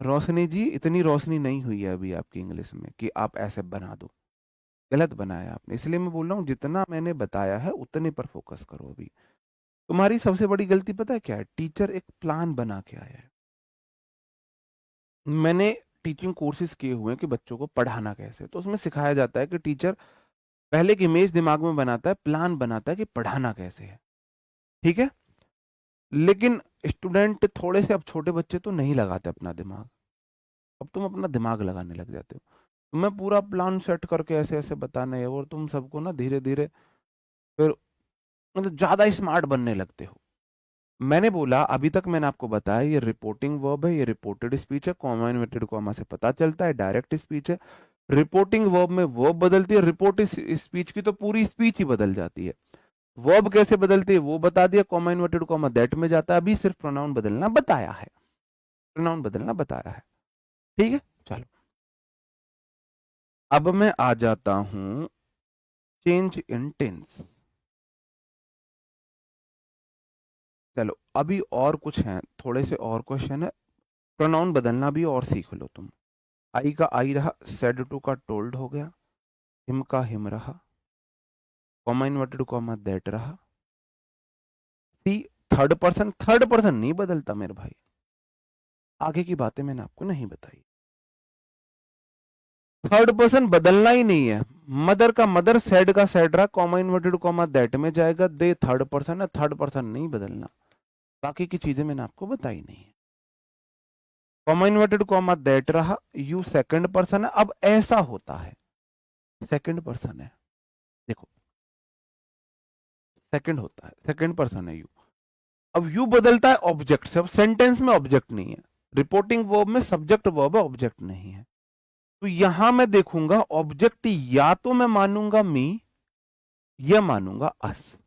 रोशनी जी, इतनी रोशनी नहीं हुई है अभी आपकी इंग्लिश में कि आप ऐसे बना दो, गलत बनाया आपने, इसलिए मैं बोल रहा हूँ जितना मैंने बताया है उतने पर फोकस करो अभी। तुम्हारी सबसे बड़ी गलती पता है क्या है? टीचर एक प्लान बना के आया है। मैंने टीचिंग कोर्सेज किए हुए हैं कि बच्चों को पढ़ाना कैसे, तो उसमें सिखाया जाता है कि टीचर पहले एक इमेज दिमाग में बनाता है, प्लान बनाता है कि पढ़ाना कैसे है। ठीक है, लेकिन स्टूडेंट थोड़े से, अब छोटे बच्चे तो नहीं लगाते अपना दिमाग, अब तुम अपना दिमाग लगाने लग जाते हो। तो मैं पूरा प्लान सेट करके ऐसे ऐसे बताना है, और तुम सबको ना धीरे धीरे फिर मतलब ज्यादा स्मार्ट बनने लगते हो। मैंने बोला अभी तक मैंने आपको बताया ये रिपोर्टिंग वर्ब है, ये रिपोर्टेड स्पीच है, कॉमा इन्वर्टेड कॉमा से पता चलता है डायरेक्ट स्पीच है। रिपोर्टिंग वर्ब में वर्ब बदलती है, रिपोर्ट स्पीच की तो पूरी स्पीच ही बदल जाती है। वर्ब कैसे बदलती है वो बता दिया, कॉमा इन्वर्टेड कॉमा दैट में जाता है, अभी सिर्फ प्रोनाउन बदलना बताया है, प्रोनाउन बदलना बताया है। ठीक है, चलो, अब मैं आ जाता हूं चेंज इन टेंस। चलो, अभी और कुछ है, थोड़े से और क्वेश्चन है, प्रोनाउन बदलना भी और सीख लो तुम। आई का आई रहा, सेड टू का टोल्ड हो गया, हिम का हिम रहा, कॉमा इन्वर्टेड कॉमा दैट रहा, सी थर्ड पर्सन नहीं बदलता मेरे भाई, आगे की बातें मैंने आपको नहीं बताई। थर्ड पर्सन बदलना ही नहीं है। मदर का मदर, सैड का सैड रहा, कॉमा इन्वर्टेड कॉमा दैट में जाएगा, दे थर्ड पर्सन है, थर्ड पर्सन नहीं बदलना। बाकी की चीजें मैंने आपको बताई नहीं है। कॉमा इन्वर्टेड कॉमा दैट रहा, यू सेकंड पर्सन है। अब ऐसा होता है, सेकंड पर्सन है, देखो सेकंड होता है, सेकंड पर्सन है यू। अब यू बदलता है ऑब्जेक्ट से। अब सेंटेंस में ऑब्जेक्ट नहीं है, रिपोर्टिंग वर्ब में सब्जेक्ट वर्ब है, ऑब्जेक्ट नहीं है। तो यहां मैं देखूंगा ऑब्जेक्ट, या तो मैं मानूंगा मी या मानूंगा अस।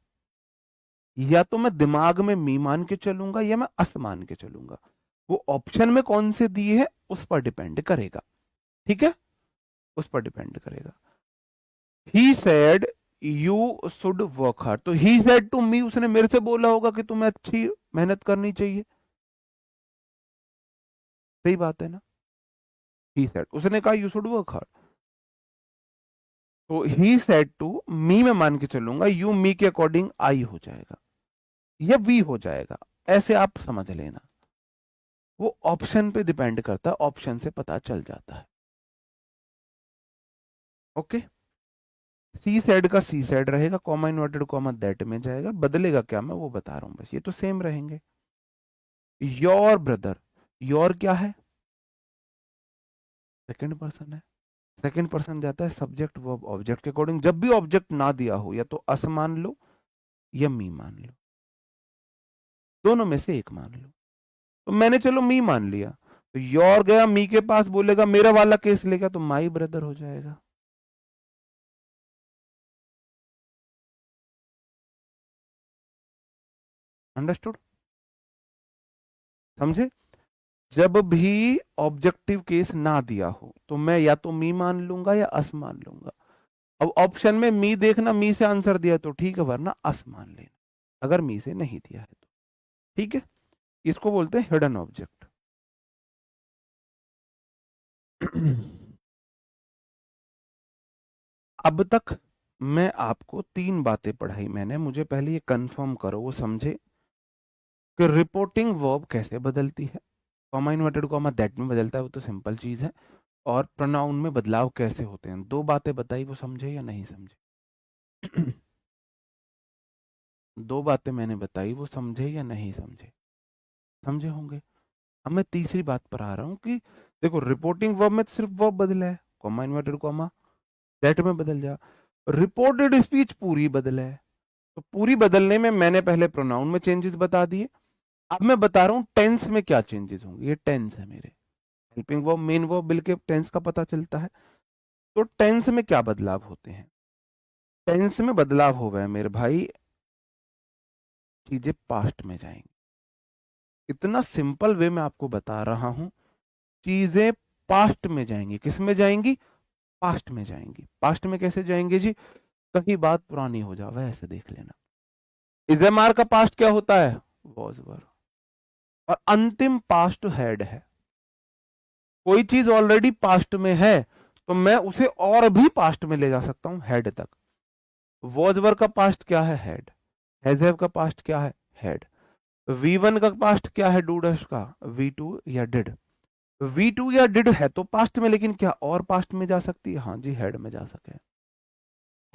या तो मैं दिमाग में मी मान के चलूंगा या मैं अस मान के चलूंगा। वो ऑप्शन में कौन से दिए है उस पर डिपेंड करेगा। ठीक है, उस पर डिपेंड करेगा। He said you should work hard, तो ही सेड टू मी, उसने मेरे से बोला होगा कि तुम्हें अच्छी मेहनत करनी चाहिए। सही बात है ना। ही सेड, उसने कहा यू शुड वर्क हार्ड, तो ही सेड टू मी में मान के चलूंगा, यू मी के अकॉर्डिंग आई हो जाएगा या वी हो जाएगा, ऐसे आप समझ लेना। वो ऑप्शन पे डिपेंड करता है, ऑप्शन से पता चल जाता है। ओके, सी सेड का सी सेड रहेगा, कॉमा इन्वर्टेड कॉमा दैट में जाएगा, बदलेगा क्या मैं वो बता रहा हूं बस, ये तो सेम रहेंगे। योर ब्रदर, योर क्या है, सेकंड पर्सन है, सेकंड पर्सन जाता है सब्जेक्ट वर्ब ऑब्जेक्ट के अकॉर्डिंग। जब भी ऑब्जेक्ट ना दिया हो, या तो अस मान लो या मी मान लो, दोनों में से एक मान लो। तो मैंने चलो मी मान लिया, तो योर गया मी के पास, बोलेगा मेरा वाला केस लेगा, तो माई ब्रदर हो जाएगा। अंडरस्टूड, समझे। जब भी ऑब्जेक्टिव केस ना दिया हो तो मैं या तो मी मान लूंगा या अस मान लूंगा। अब ऑप्शन में मी देखना, मी से आंसर दिया तो ठीक है, वरना अस मान लेना अगर मी से नहीं दिया है तो। ठीक है, इसको बोलते हैं हिडन ऑब्जेक्ट। अब तक मैं आपको तीन बातें पढ़ाई मैंने, मुझे पहले ये कंफर्म करो, वो समझे कि रिपोर्टिंग वर्ब कैसे बदलती है, कॉमा इन्वर्टेड कॉमा दैट में बदलता है, वो तो सिंपल चीज है। और प्रोनाउन में बदलाव कैसे होते हैं, दो बातें बताई, वो समझे या नहीं समझे। दो बातें मैंने बताई, वो समझे या नहीं समझे, समझे होंगे। अब मैं तीसरी बात पर आ रहा हूं कि देखो रिपोर्टिंग वर्ब में तो सिर्फ वर्ब बदला है, कॉमा इन्वर्टेड कॉमा दैट में बदल जा। रिपोर्टेड स्पीच पूरी बदला है, तो पूरी बदलने में मैंने पहले प्रोनाउन में चेंजेस बता दिए। अब मैं बता रहा हूं टेंस में क्या चेंजेस होंगे। ये टेंस है मेरे, हेल्पिंग वर्ब मेन वर्ब बिल्कुल टेंस का पता चलता है। तो टेंस में क्या बदलाव होते हैं, टेंस में बदलाव हो गए मेरे भाई, चीजें पास्ट में जाएंगी। इतना सिंपल वे में आपको बता रहा हूं, चीजें पास्ट में जाएंगी। किस में जाएंगी, पास्ट में जाएंगी। पास्ट में कैसे जाएंगे जी, कहीं बात पुरानी हो जाए ऐसे देख लेना। इजेमार का पास्ट क्या होता है, वॉज वर। और अंतिम पास्ट हैड है। कोई चीज ऑलरेडी पास्ट में है तो मैं उसे और भी पास्ट में ले जा सकता हूं, हेड तक। वॉज वर का पास्ट क्या है, हैड। हैज हैव का पास्ट क्या है, हैड। वी वन का पास्ट क्या है, डू डस का, वी टू या डिड। वी टू या डिड है तो पास्ट में, लेकिन क्या और पास्ट में जा सकती है, हाँ जी हेड में जा सके।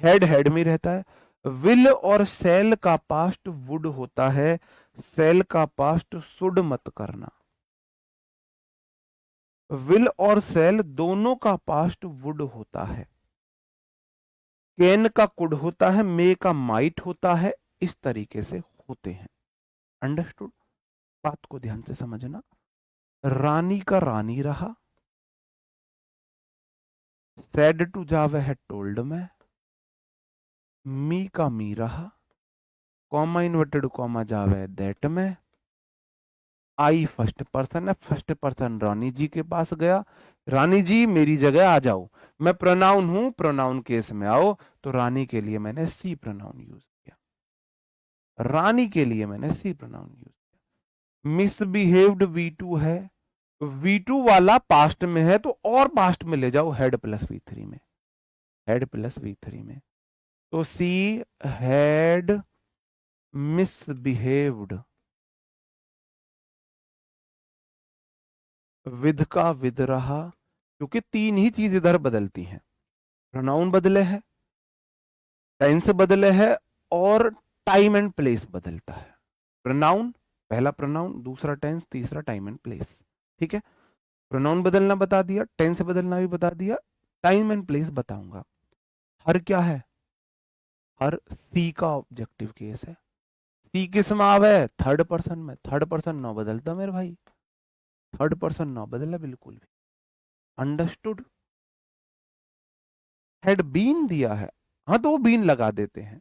हेड हेड में रहता है। विल और सेल का पास्ट वुड होता है, सेल का पास्ट शुड मत करना। विल और सेल दोनों का पास्ट वुड होता है। कैन का कुड होता है, मे का माइट होता है, इस तरीके से होते हैं। अंडरस्टूड, बात को ध्यान से समझना। रानी का रानी रहा, सैड टू जावे है टोल्ड में, मी का मी रहा, कॉमा इन्वर्टेड कॉमा जावे दैट में, आई फर्स्ट पर्सन है, फर्स्ट पर्सन रानी जी के पास गया, रानी जी मेरी जगह आ जाओ। मैं प्रोनाउन हूं, प्रोनाउन केस में आओ, तो रानी के लिए मैंने सी प्रोनाउन यूज किया, रानी के लिए मैंने सी प्रोनाउन यूज किया। मिसबिहेव्ड वी टू है, वी टू वाला पास्ट में है तो और पास्ट में ले जाओ, हेड प्लस वी थ्री में, हेड प्लस वी थ्री में। तो सी हैड मिसबिहेव्ड, विद का विद रहा, क्योंकि तीन ही चीज इधर बदलती हैं, प्रोनाउन बदले हैं, टेंस बदले हैं, और टाइम एंड प्लेस बदलता है। प्रोनाउन, पहला प्रोनाउन, दूसरा टेंस, तीसरा टाइम एंड प्लेस। ठीक है, प्रोनाउन बदलना बता दिया, टेंस बदलना भी बता दिया, टाइम एंड प्लेस बताऊंगा। हर क्या है? हर सी का ऑब्जेक्टिव केस है। सी किस में आवे? थर्ड पर्सन में। थर्ड पर्सन ना बदलता मेरे भाई, थर्ड पर्सन ना बदला बिल्कुल भी। अंडरस्टूड? हैड बीन दिया है, हाँ तो वो बीन लगा देते हैं।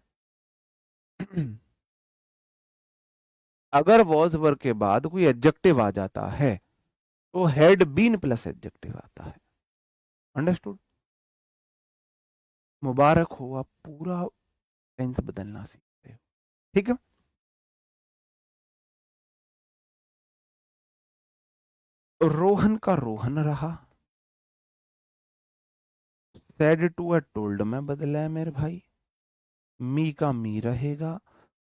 अगर वॉज वर्ग के बाद कोई एडजेक्टिव आ जाता है तो हैड बीन प्लस एडजेक्टिव आता है। अंडरस्टूड? मुबारक हो, आप पूरा टेंस बदलना सीखते हो। ठीक है, रोहन का रोहन रहा, सैड टू है टोल्ड में बदला है मेरे भाई। मी का मी रहेगा,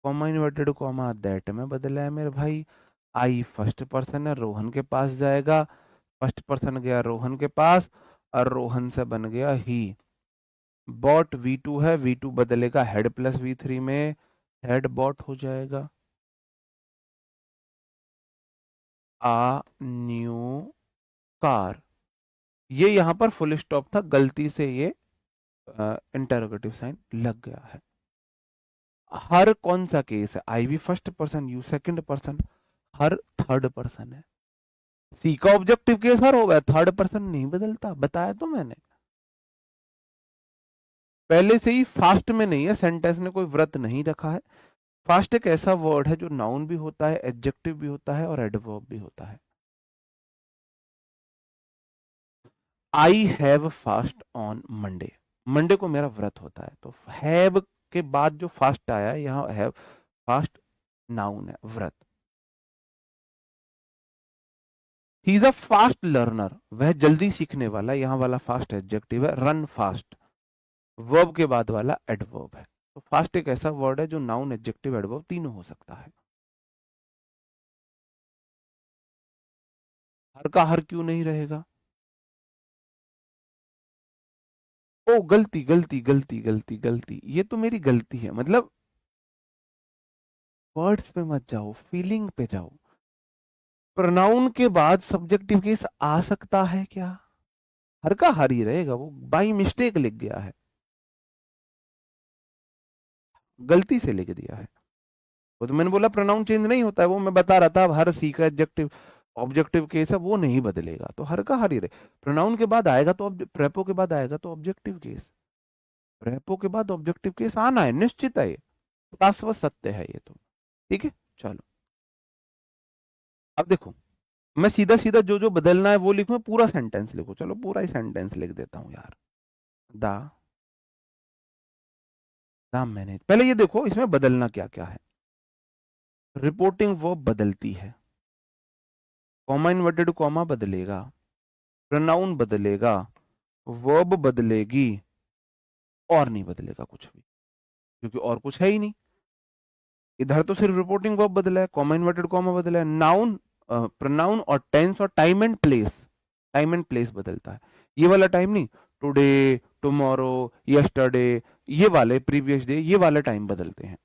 कॉमा इन्वर्टेड कॉमा दैट में बदला है मेरे भाई। आई फर्स्ट पर्सन है, रोहन के पास जाएगा, फर्स्ट पर्सन गया रोहन के पास, और रोहन से बन गया ही। बॉट V2 है, V2 बदलेगा हेड प्लस V3 में, हेड बॉट हो जाएगा। आ न्यू कार, ये यहां पर फुल स्टॉप था, गलती से ये इंटरोगेटिव साइन लग गया है। हर कौन सा केस है? I we first person, you second person, हर थर्ड पर्सन है। सी का ऑब्जेक्टिव केस हर होगा, थर्ड पर्सन नहीं बदलता, बताया तो मैंने पहले से ही। फास्ट में नहीं है, सेंटेंस ने कोई व्रत नहीं रखा है। फास्ट एक ऐसा वर्ड है जो नाउन भी होता है, एडजेक्टिव भी होता है, और एडवर्ब भी होता है। I have fast on Monday, Monday को मेरा व्रत होता है, तो हैव के बाद जो फास्ट आया है, यहाँ हैव फास्ट नाउन है, व्रत। He is a fast learner, वह जल्दी सीखने वाला, यहाँ वाला फास्ट एडजेक्टिव है। रन फास्ट वर्ब के बाद वाला एडवर्ब है। तो फास्ट एक ऐसा वर्ड है जो नाउन, एडजेक्टिव, एडवर्ब तीनों हो सकता है। हर का हर क्यों नहीं रहेगा? ओ गलती गलती गलती गलती गलती, ये तो मेरी गलती है, मतलब वर्ड्स पे मत जाओ, फीलिंग पे जाओ। प्रोनाउन के बाद सब्जेक्टिव केस आ सकता है क्या? हर का हर ही रहेगा, वो बाई मिस्टेक लिख गया है, गलती से लिख दिया है। वो तो मैंने बोला प्रोनाउन चेंज नहीं होता है, वो मैं बता रहा था। अब हर सी का एडजेक्टिव ऑब्जेक्टिव केस है, वो नहीं बदलेगा, तो हर का हर ही रहे। प्रोनाउन के बाद आएगा तो प्रेपो के बाद आएगा तो ऑब्जेक्टिव केस, प्रेपो के बाद ऑब्जेक्टिव केस आना है, निश्चित है, ये शाश्वत सत्य है ये तो। ठीक है, चलो अब देखो, मैं सीधा सीधा जो जो बदलना है वो लिखूं, पूरा सेंटेंस लिखो, चलो पूरा ही सेंटेंस लिख देता हूं यार। द द मैनेज, पहले ये देखो इसमें बदलना क्या क्या है। रिपोर्टिंग वो बदलती है, कॉमा इन्वर्टेड कॉमा बदलेगा, प्रोनाउन बदलेगा, वर्ब बदलेगी, और नहीं बदलेगा कुछ भी, क्योंकि और कुछ है ही नहीं। इधर तो सिर्फ रिपोर्टिंग वर्ब बदला है, कॉमा इन्वर्टेड कॉमा बदला है, नाउन, प्रोनाउन और टेंस और time and place, time and place बदलता है। ये वाला टाइम नहीं, टुडे, टुमारो, यस्टरडे, ये वाले प्रीवियस डे, ये वाले टाइम बदलते हैं,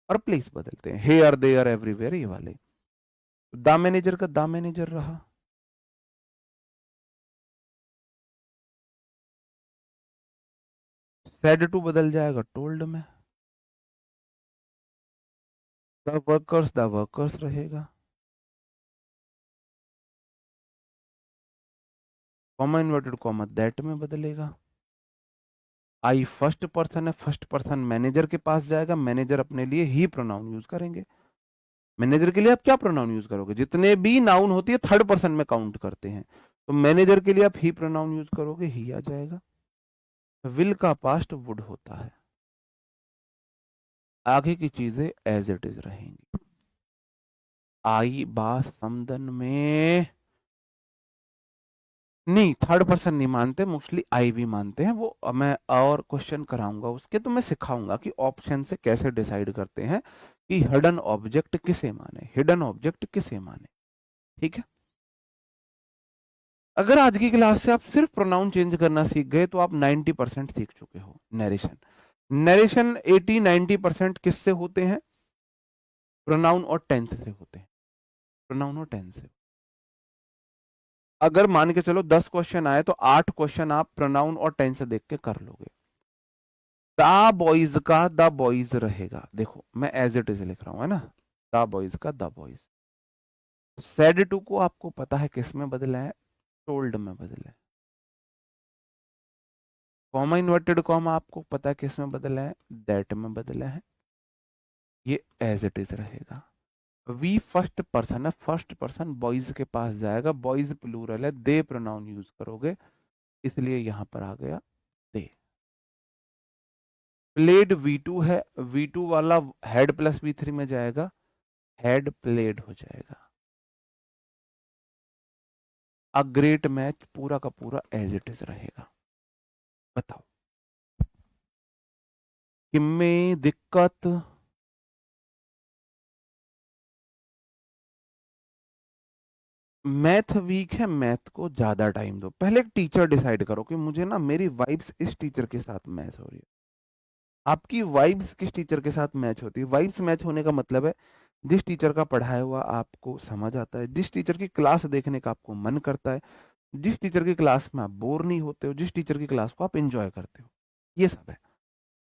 और प्लेस बदलते हैं, हेयर देयर एवरीवेयर, ये वाले। द मैनेजर का द मैनेजर रहा, सेड टू बदल जाएगा टोल्ड में, द वर्कर्स रहेगा, कॉमा इन्वर्टेड कॉमा दैट में बदलेगा। आई फर्स्ट पर्सन है, फर्स्ट पर्सन मैनेजर के पास जाएगा, मैनेजर अपने लिए ही प्रोनाउन यूज करेंगे। मैनेजर के लिए आप क्या प्रोनाउन यूज करोगे? जितने भी नाउन होती है थर्ड पर्सन में काउंट करते हैं, तो मैनेजर के लिए आप ही प्रोनाउन यूज करोगे, ही आ जाएगा। विल का पास्ट वुड होता है, आगे की चीजें एज इट इज रहेंगी। आई बा समदन में नहीं, थर्ड पर्सन नहीं मानते, मोस्टली आई भी मानते हैं वो। मैं और क्वेश्चन कराऊंगा उसके, तो मैं सिखाऊंगा कि ऑप्शन से कैसे डिसाइड करते हैं कि हिडन ऑब्जेक्ट किसे माने, हिडन ऑब्जेक्ट किसे माने। ठीक है, अगर आज की क्लास से आप सिर्फ प्रोनाउन चेंज करना सीख गए तो आप 90% सीख चुके हो। नरेशन नरेशन 80-90% किससे होते हैं? प्रोनाउन और टेंस से होते हैं। प्रोनाउन और टेंस से। अगर मान के चलो 10 क्वेश्चन आए तो 8 क्वेश्चन आप प्रोनाउन और टेंस देख के कर लोगे। द बॉयज का द बॉयज रहेगा, देखो मैं एज इट इज लिख रहा हूं, है ना। द बॉयज का द बॉयज। सेड टू को आपको पता है किस में बदला है? टोल्ड में बदला है। कॉमा इन्वर्टेड कॉमा आपको पता है किस में बदला है? दैट में बदला है। ये एज इट इज रहेगा। वी फर्स्ट पर्सन है, फर्स्ट पर्सन बॉयज के पास जाएगा, बॉयज प्लूरल है, दे प्रोनाउन यूज करोगे, इसलिए यहां पर आ गया दे। प्लेड V2 है, V2 वाला हेड प्लस V3 में जाएगा, हेड प्लेड हो जाएगा। अ ग्रेट मैच पूरा का पूरा एज इट इज रहेगा। बताओ किसमें दिक्कत? मैथ वीक है, मैथ को ज्यादा टाइम दो। पहले एक टीचर डिसाइड करो कि मुझे ना मेरी वाइब्स इस टीचर के साथ मैच हो रही है। आपकी वाइब्स किस टीचर के साथ मैच होती है? वाइब्स मैच होने का मतलब है जिस टीचर का पढ़ाया हुआ आपको समझ आता है, जिस टीचर की क्लास देखने का आपको मन करता है, जिस टीचर की क्लास में आप बोर नहीं होते हो, जिस टीचर की क्लास को आप एंजॉय करते हो। ये सब है।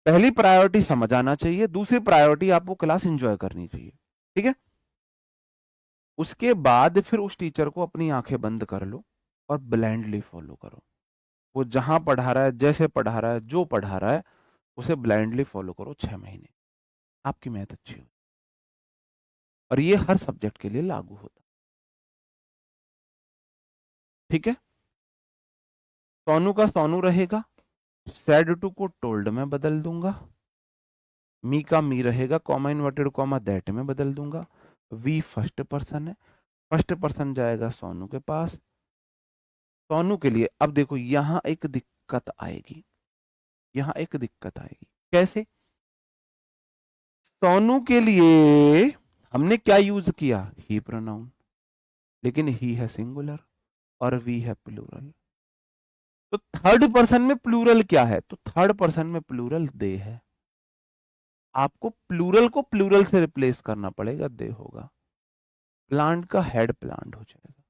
पहली प्रायोरिटी समझ आना चाहिए, दूसरी प्रायोरिटी आपको क्लास एंजॉय करनी चाहिए। ठीक है। उसके बाद फिर उस टीचर को अपनी आंखें बंद कर लो और ब्लाइंडली फॉलो करो। वो जहां पढ़ा रहा है, जैसे पढ़ा रहा है, जो पढ़ा रहा है, उसे ब्लाइंडली फॉलो करो 6 महीने, आपकी मैथ अच्छी हो। और ये हर सब्जेक्ट के लिए लागू होता है। ठीक है। सोनू का सोनू रहेगा, सैड टू को टोल्ड में बदल दूंगा, मी का मी रहेगा, कॉमा इन्वर्टेड कॉमा दैट में बदल दूंगा। वी फर्स्ट पर्सन है, फर्स्ट पर्सन जाएगा सोनू के पास। सोनू के लिए अब देखो यहां एक दिक्कत आएगी, यहां एक दिक्कत आएगी। कैसे? सोनू के लिए हमने क्या यूज किया? ही प्रोनाउन, लेकिन ही है सिंगुलर और वी है प्लूरल। तो थर्ड पर्सन में प्लूरल क्या है? तो थर्ड पर्सन में प्लूरल दे है। आपको प्लूरल को प्लूरल से रिप्लेस करना पड़ेगा, दे होगा। प्लांट का हेड प्लांट हो जाएगा।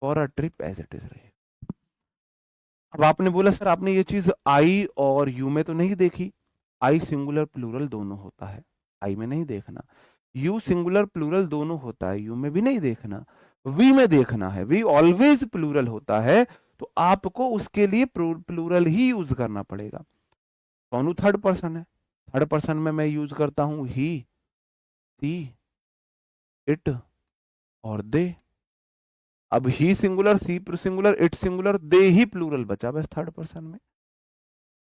For a trip as it is रहेगा। अब आपने बोला सर आपने ये चीज आई और यू में तो नहीं देखी। आई सिंगुलर प्लूरल दोनों होता है, आई में नहीं देखना। यू सिंगुलर प्लूरल दोनों होता है, यू में भी नहीं देखना। वी में देखना है, वी ऑलवेज प्लूरल होता है, तो आपको उसके लिए प्लूरल ही यूज करना पड़ेगा। सोनू थर्ड पर्सन है, थर्ड पर्सन में मैं यूज करता हूं ही, सी, इट और दे। अब he singular, she singular, it singular, they he plural बचा बस थर्ड पर्सन में।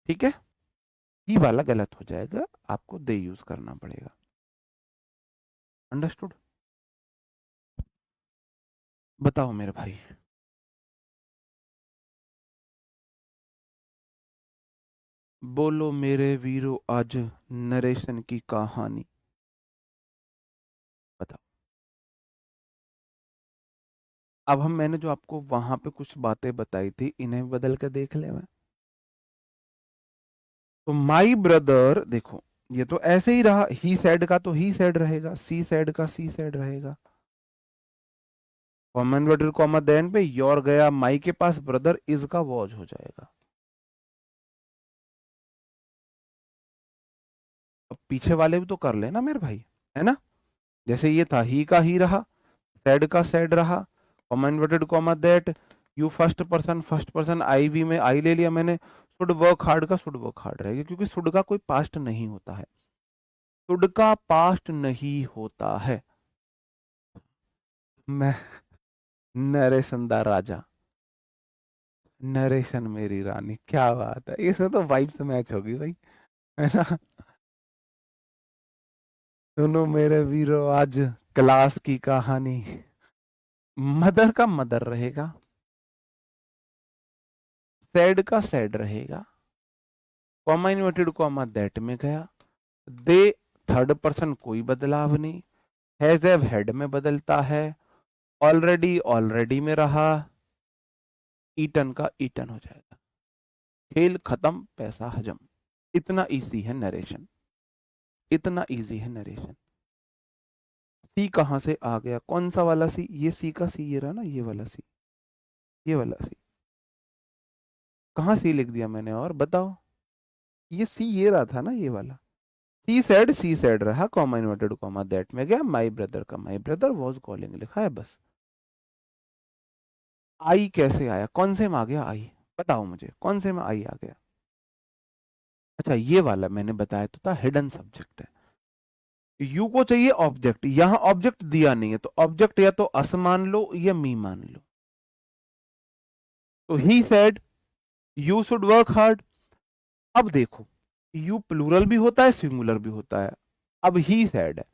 ठीक है। ही वाला गलत हो जाएगा, आपको दे यूज करना पड़ेगा। अंडरस्टूड? बताओ मेरे भाई। बोलो मेरे वीरो आज नरेशन की कहानी। बताओ। अब हम मैंने जो आपको वहां पे कुछ बातें बताई थी, इन्हें बदल कर देख ले मैं। तो माई ब्रदर देखो, ये तो ऐसे ही रहा, ही सैड का तो ही सैड रहेगा, सी सैड का सी सैड रहेगा। कॉमन इन्वर्टेड कॉमा देन पे योर गया माई के पास, ब्रदर इज का वॉज हो जाएगा। अब पीछे वाले भी तो कर लेना मेरे भाई, है ना। जैसे ये था ही का ही रहा, सैड का सैड रहा, comma inverted comma that, you first person I we में आई ले लिया मैंने, शुड वर्क हार्ड का शुड वर्क हार्ड रहेगा, क्योंकि शुड का कोई पास्ट नहीं होता है, शुड का पास्ट नहीं होता है। मैं नरेशन दा राजा, नरेशन मेरी रानी, क्या बात है, इसमें तो वाइब्स मैच होगी भाई, है ना। सुनो मेरे वीरो आज क्लास की कहानी। मदर का मदर रहेगा, सैड का सैड रहेगा, कॉमा इन्वर्टेड कॉमा दैट में गया, दे थर्ड पर्सन कोई बदलाव नहीं, हैज हैव हैड में बदलता है, ऑलरेडी ऑलरेडी में रहा, ईटन का ईटन हो जाएगा। खेल खत्म, पैसा हजम। इतना इजी है नरेशन, इतना इजी है नरेशन। सी कहां से आ गया, कौन सा वाला सी, ये सी का सी ये रहा ना, ये वाला सी, ये वाला सी। कहां सी लिख दिया मैंने, और बताओ। ये सी ये रहा था ना, ये वाला। सी सेड रहा, कॉमा इन्वर्टेड कॉमा दैट में गया माई ब्रदर का, माई ब्रदर वॉज कॉलिंग लिखा है बस। आई कैसे आया, कौन से में आ गया आई, बताओ मुझे कौन से में आई आ गया। अच्छा ये वाला मैंने बताया तो था, हिडन सब्जेक्ट है। यू को चाहिए ऑब्जेक्ट, यहां ऑब्जेक्ट दिया नहीं है, तो ऑब्जेक्ट या तो अस मान लो या मी मान लो। तो he said you should work hard. अब देखो, यू प्लूरल भी होता है सिंगुलर भी होता है। अब ही सेड है,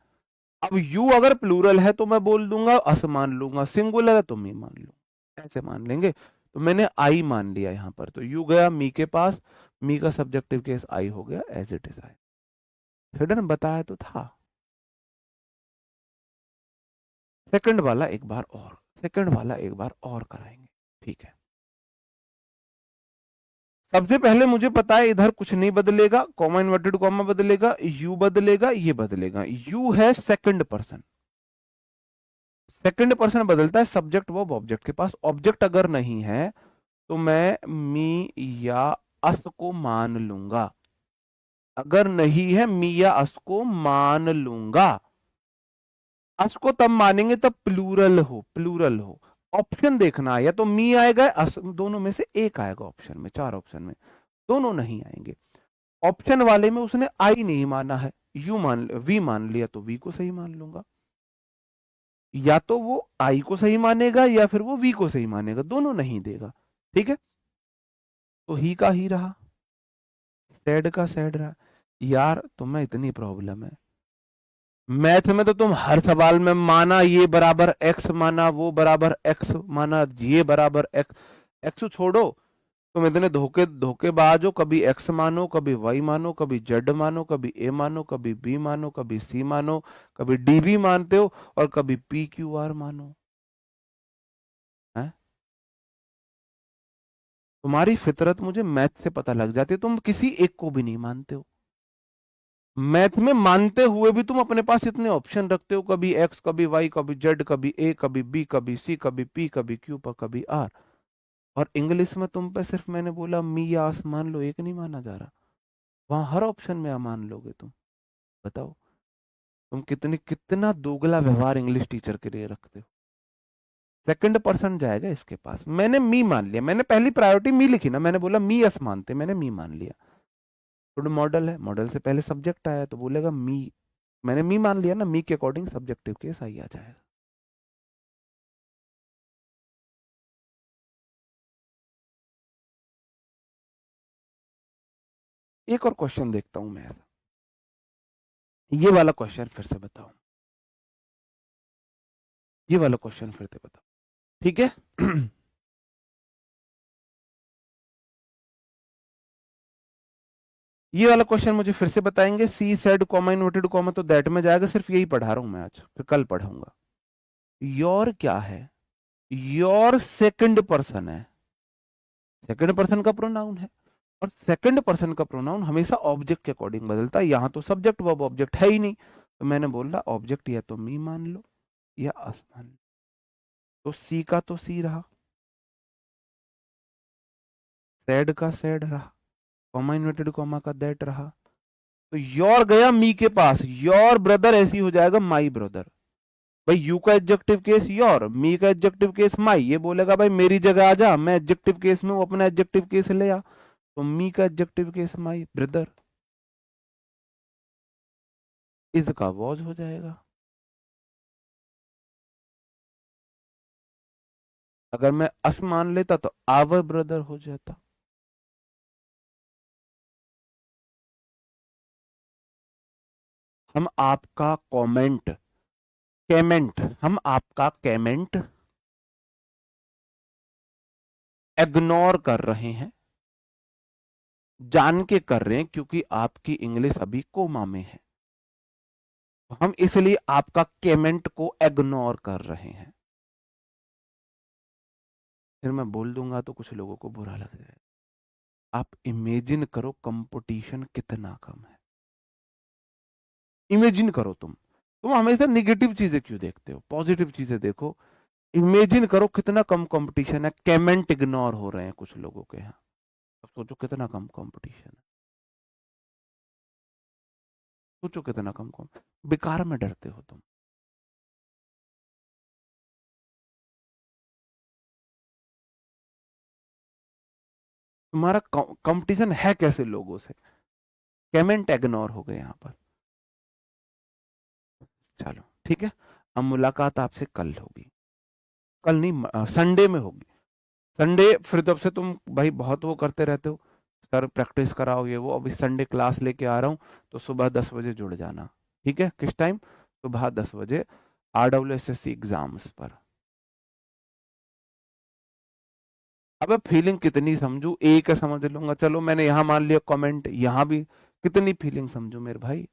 अब यू अगर प्लूरल है तो मैं बोल दूंगा अस मान लूंगा, सिंगुलर है तो मी मान लूंगा, ऐसे मान लेंगे। तो मैंने आई मान लिया यहां पर, तो यू गया मी के पास, मी का सब्जेक्टिव केस आई हो गया, as it is I. Hidden बताया तो था। सेकंड वाला एक बार और, सेकंड वाला एक बार और कराएंगे, ठीक है। सबसे पहले मुझे पता है इधर कुछ नहीं बदलेगा, कॉमा इन्वर्टेड कॉमा बदलेगा, यू बदलेगा, ये बदलेगा। यू है सेकंड पर्सन, सेकंड पर्सन बदलता है सब्जेक्ट वर्ब ऑब्जेक्ट के पास। ऑब्जेक्ट अगर नहीं है तो मैं मी या अस को मान लूंगा, अगर नहीं है मी या अस को मान लूंगा। अस को तब मानेंगे तब प्लूरल हो, प्लूरल हो। ऑप्शन देखना, या तो मी आएगा अस, दोनों में से एक आएगा ऑप्शन में, चार ऑप्शन में दोनों नहीं आएंगे। ऑप्शन वाले में उसने आई नहीं माना है, यू मान वी मान लिया, तो वी को सही मान लूंगा। या तो वो आई को सही मानेगा या फिर वो वी को सही मानेगा, दोनों नहीं देगा, ठीक है। तो ही का ही रहा, सैड का सैड रहा। यार तुम्हें इतनी प्रॉब्लम है मैथ में, तो तुम हर सवाल में माना ये बराबर एक्स माना, वो बराबर एक्स माना, ये बराबर एक्स। एक्स छोड़ो, तुम इतने धोखेबाज हो, कभी एक्स मानो, कभी वाई मानो, कभी जेड मानो, कभी ए मानो, कभी बी मानो, कभी सी मानो, कभी डी भी मानते हो, और कभी पी क्यू आर मानो है। तुम्हारी फितरत मुझे मैथ से पता लग जाती है, तुम किसी एक को भी नहीं मानते हो। मैथ में मानते हुए भी तुम अपने पास इतने ऑप्शन रखते हो, कभी एक्स, कभी वाई, कभी जेड, कभी ए, कभी बी, कभी सी, कभी पी, कभी क्यू, पर कभी आर। और इंग्लिश में तुम पे सिर्फ मैंने बोला मी या आस मान लो, एक नहीं माना जा रहा, वहां हर ऑप्शन में आ मान लोगे तुम। बताओ तुम कितना दोगला व्यवहार इंग्लिश टीचर के लिए रखते हो। सेकंड पर्सन जाएगा इसके पास, मैंने मी मान लिया, मैंने पहली प्रायोरिटी मी लिखी ना, मैंने बोला मी यस मानते, मैंने मी मान लिया। तो मॉडल है, मॉडल से पहले सब्जेक्ट आया तो बोलेगा मी, मैंने मी मान लिया ना, मी के अकॉर्डिंग सब्जेक्टिव केस आई आ जाएगा। एक और क्वेश्चन देखता हूं मैं ऐसा, ये वाला क्वेश्चन फिर से बताओ, ये वाला क्वेश्चन फिर से बताओ, ठीक है। ये वाला क्वेश्चन मुझे फिर से बताएंगे, she said comma inverted comma तो दैट में जाएगा, सिर्फ यही पढ़ा रहा हूं मैं आज, फिर कल पढ़ाऊंगा। योर क्या है, योर सेकंड पर्सन है, सेकंड पर्सन का प्रोनाउन है, और सेकंड पर्सन का प्रोनाउन हमेशा ऑब्जेक्ट के अकॉर्डिंग बदलता है। यहां तो सब्जेक्ट वर्ब ऑब्जेक्ट है ही नहीं, तो मैंने बोला ऑब्जेक्ट या तो मी मान लो या अस मान लो। तो सी का तो सी रहा, सैड का सैड रहा, कॉमा इन्वर्टेड कॉमा का दैट रहा। तो योर गया मी के पास, योर ब्रदर ऐसी हो जाएगा माई ब्रदर। भाई यू का एडजेक्टिव केस योर, मी का एडजेक्टिव केस माई, ये बोलेगा भाई मेरी जगह आ जा, मैं एडजेक्टिव केस में हूं, अपना एडजेक्टिव केस ले आ। तो मी का adjective case my brother, is का वॉज हो जाएगा। अगर मैं अस मान लेता तो आवर ब्रदर हो जाता। हम आपका कमेंट, केमेंट, हम आपका केमेंट इग्नोर कर रहे हैं, जान के कर रहे हैं, क्योंकि आपकी इंग्लिश अभी कोमा में है। तो हम इसलिए आपका कमेंट को इग्नोर कर रहे हैं। फिर मैं बोल दूंगा तो कुछ लोगों को बुरा लग जाएगा। आप इमेजिन करो कंपटीशन कितना कम है। इमेजिन करो तुम हमेशा निगेटिव चीजें क्यों देखते हो, पॉजिटिव चीजें देखो। इमेजिन करो कितना कम कंपटीशन है, कमेंट इग्नोर हो रहे हैं कुछ लोगों के यहाँ। अब सोचो कितना कम कंपटीशन है, सोचो कितना कम बेकार में डरते हो तुम। तुम्हारा कंपटीशन है कैसे लोगों से, कमेंट इग्नोर हो गए यहाँ पर। चलो ठीक है, अब मुलाकात आपसे कल होगी। कल नहीं, संडे में होगी। संडे फिर तब से तुम भाई बहुत वो करते रहते हो, सर प्रैक्टिस कराओ ये वो। अभी संडे क्लास लेके आ रहा हूँ, तो सुबह 10 बजे जुड़ जाना। ठीक है, किस टाइम? सुबह 10 बजे, RWSSC एग्जाम्स पर। अब फीलिंग कितनी समझू, एक समझ लूंगा, चलो मैंने यहाँ मान लिया कमेंट, यहाँ भी कितनी फीलिंग समझू मेरे भाई।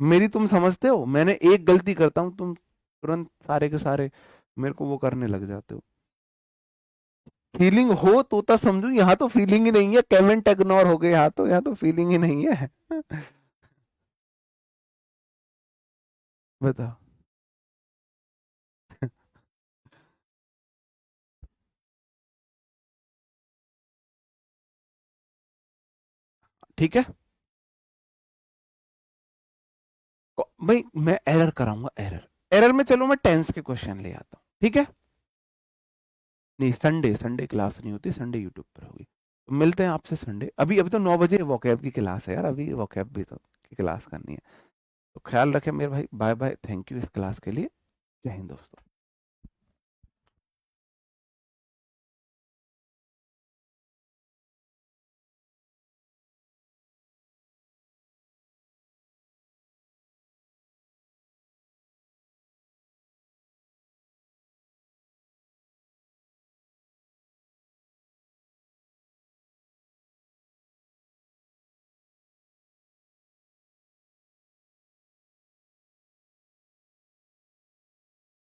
मेरी तुम समझते हो, मैंने एक गलती करता हूँ, तुम तुरंत सारे के सारे मेरे को वो करने लग जाते हो। फीलिंग हो तो समझू, यहाँ तो फीलिंग ही नहीं है, कमेंट इग्नोर हो गए, यहाँ तो फीलिंग ही नहीं है। बताओ। ठीक है, भाई मैं एरर कराऊंगा, एरर। एरर में चलो मैं टेंस के क्वेश्चन ले आता हूँ, ठीक है। नहीं, संडे संडे क्लास नहीं होती, संडे यूट्यूब पर होगी। तो मिलते हैं आपसे संडे। अभी अभी तो 9 बजे वोकैब की क्लास है यार, अभी वोकैब भी तो की क्लास करनी है। तो ख्याल रखें मेरे भाई, बाय बाय, थैंक यू इस क्लास के लिए। जय हिंद दोस्तों।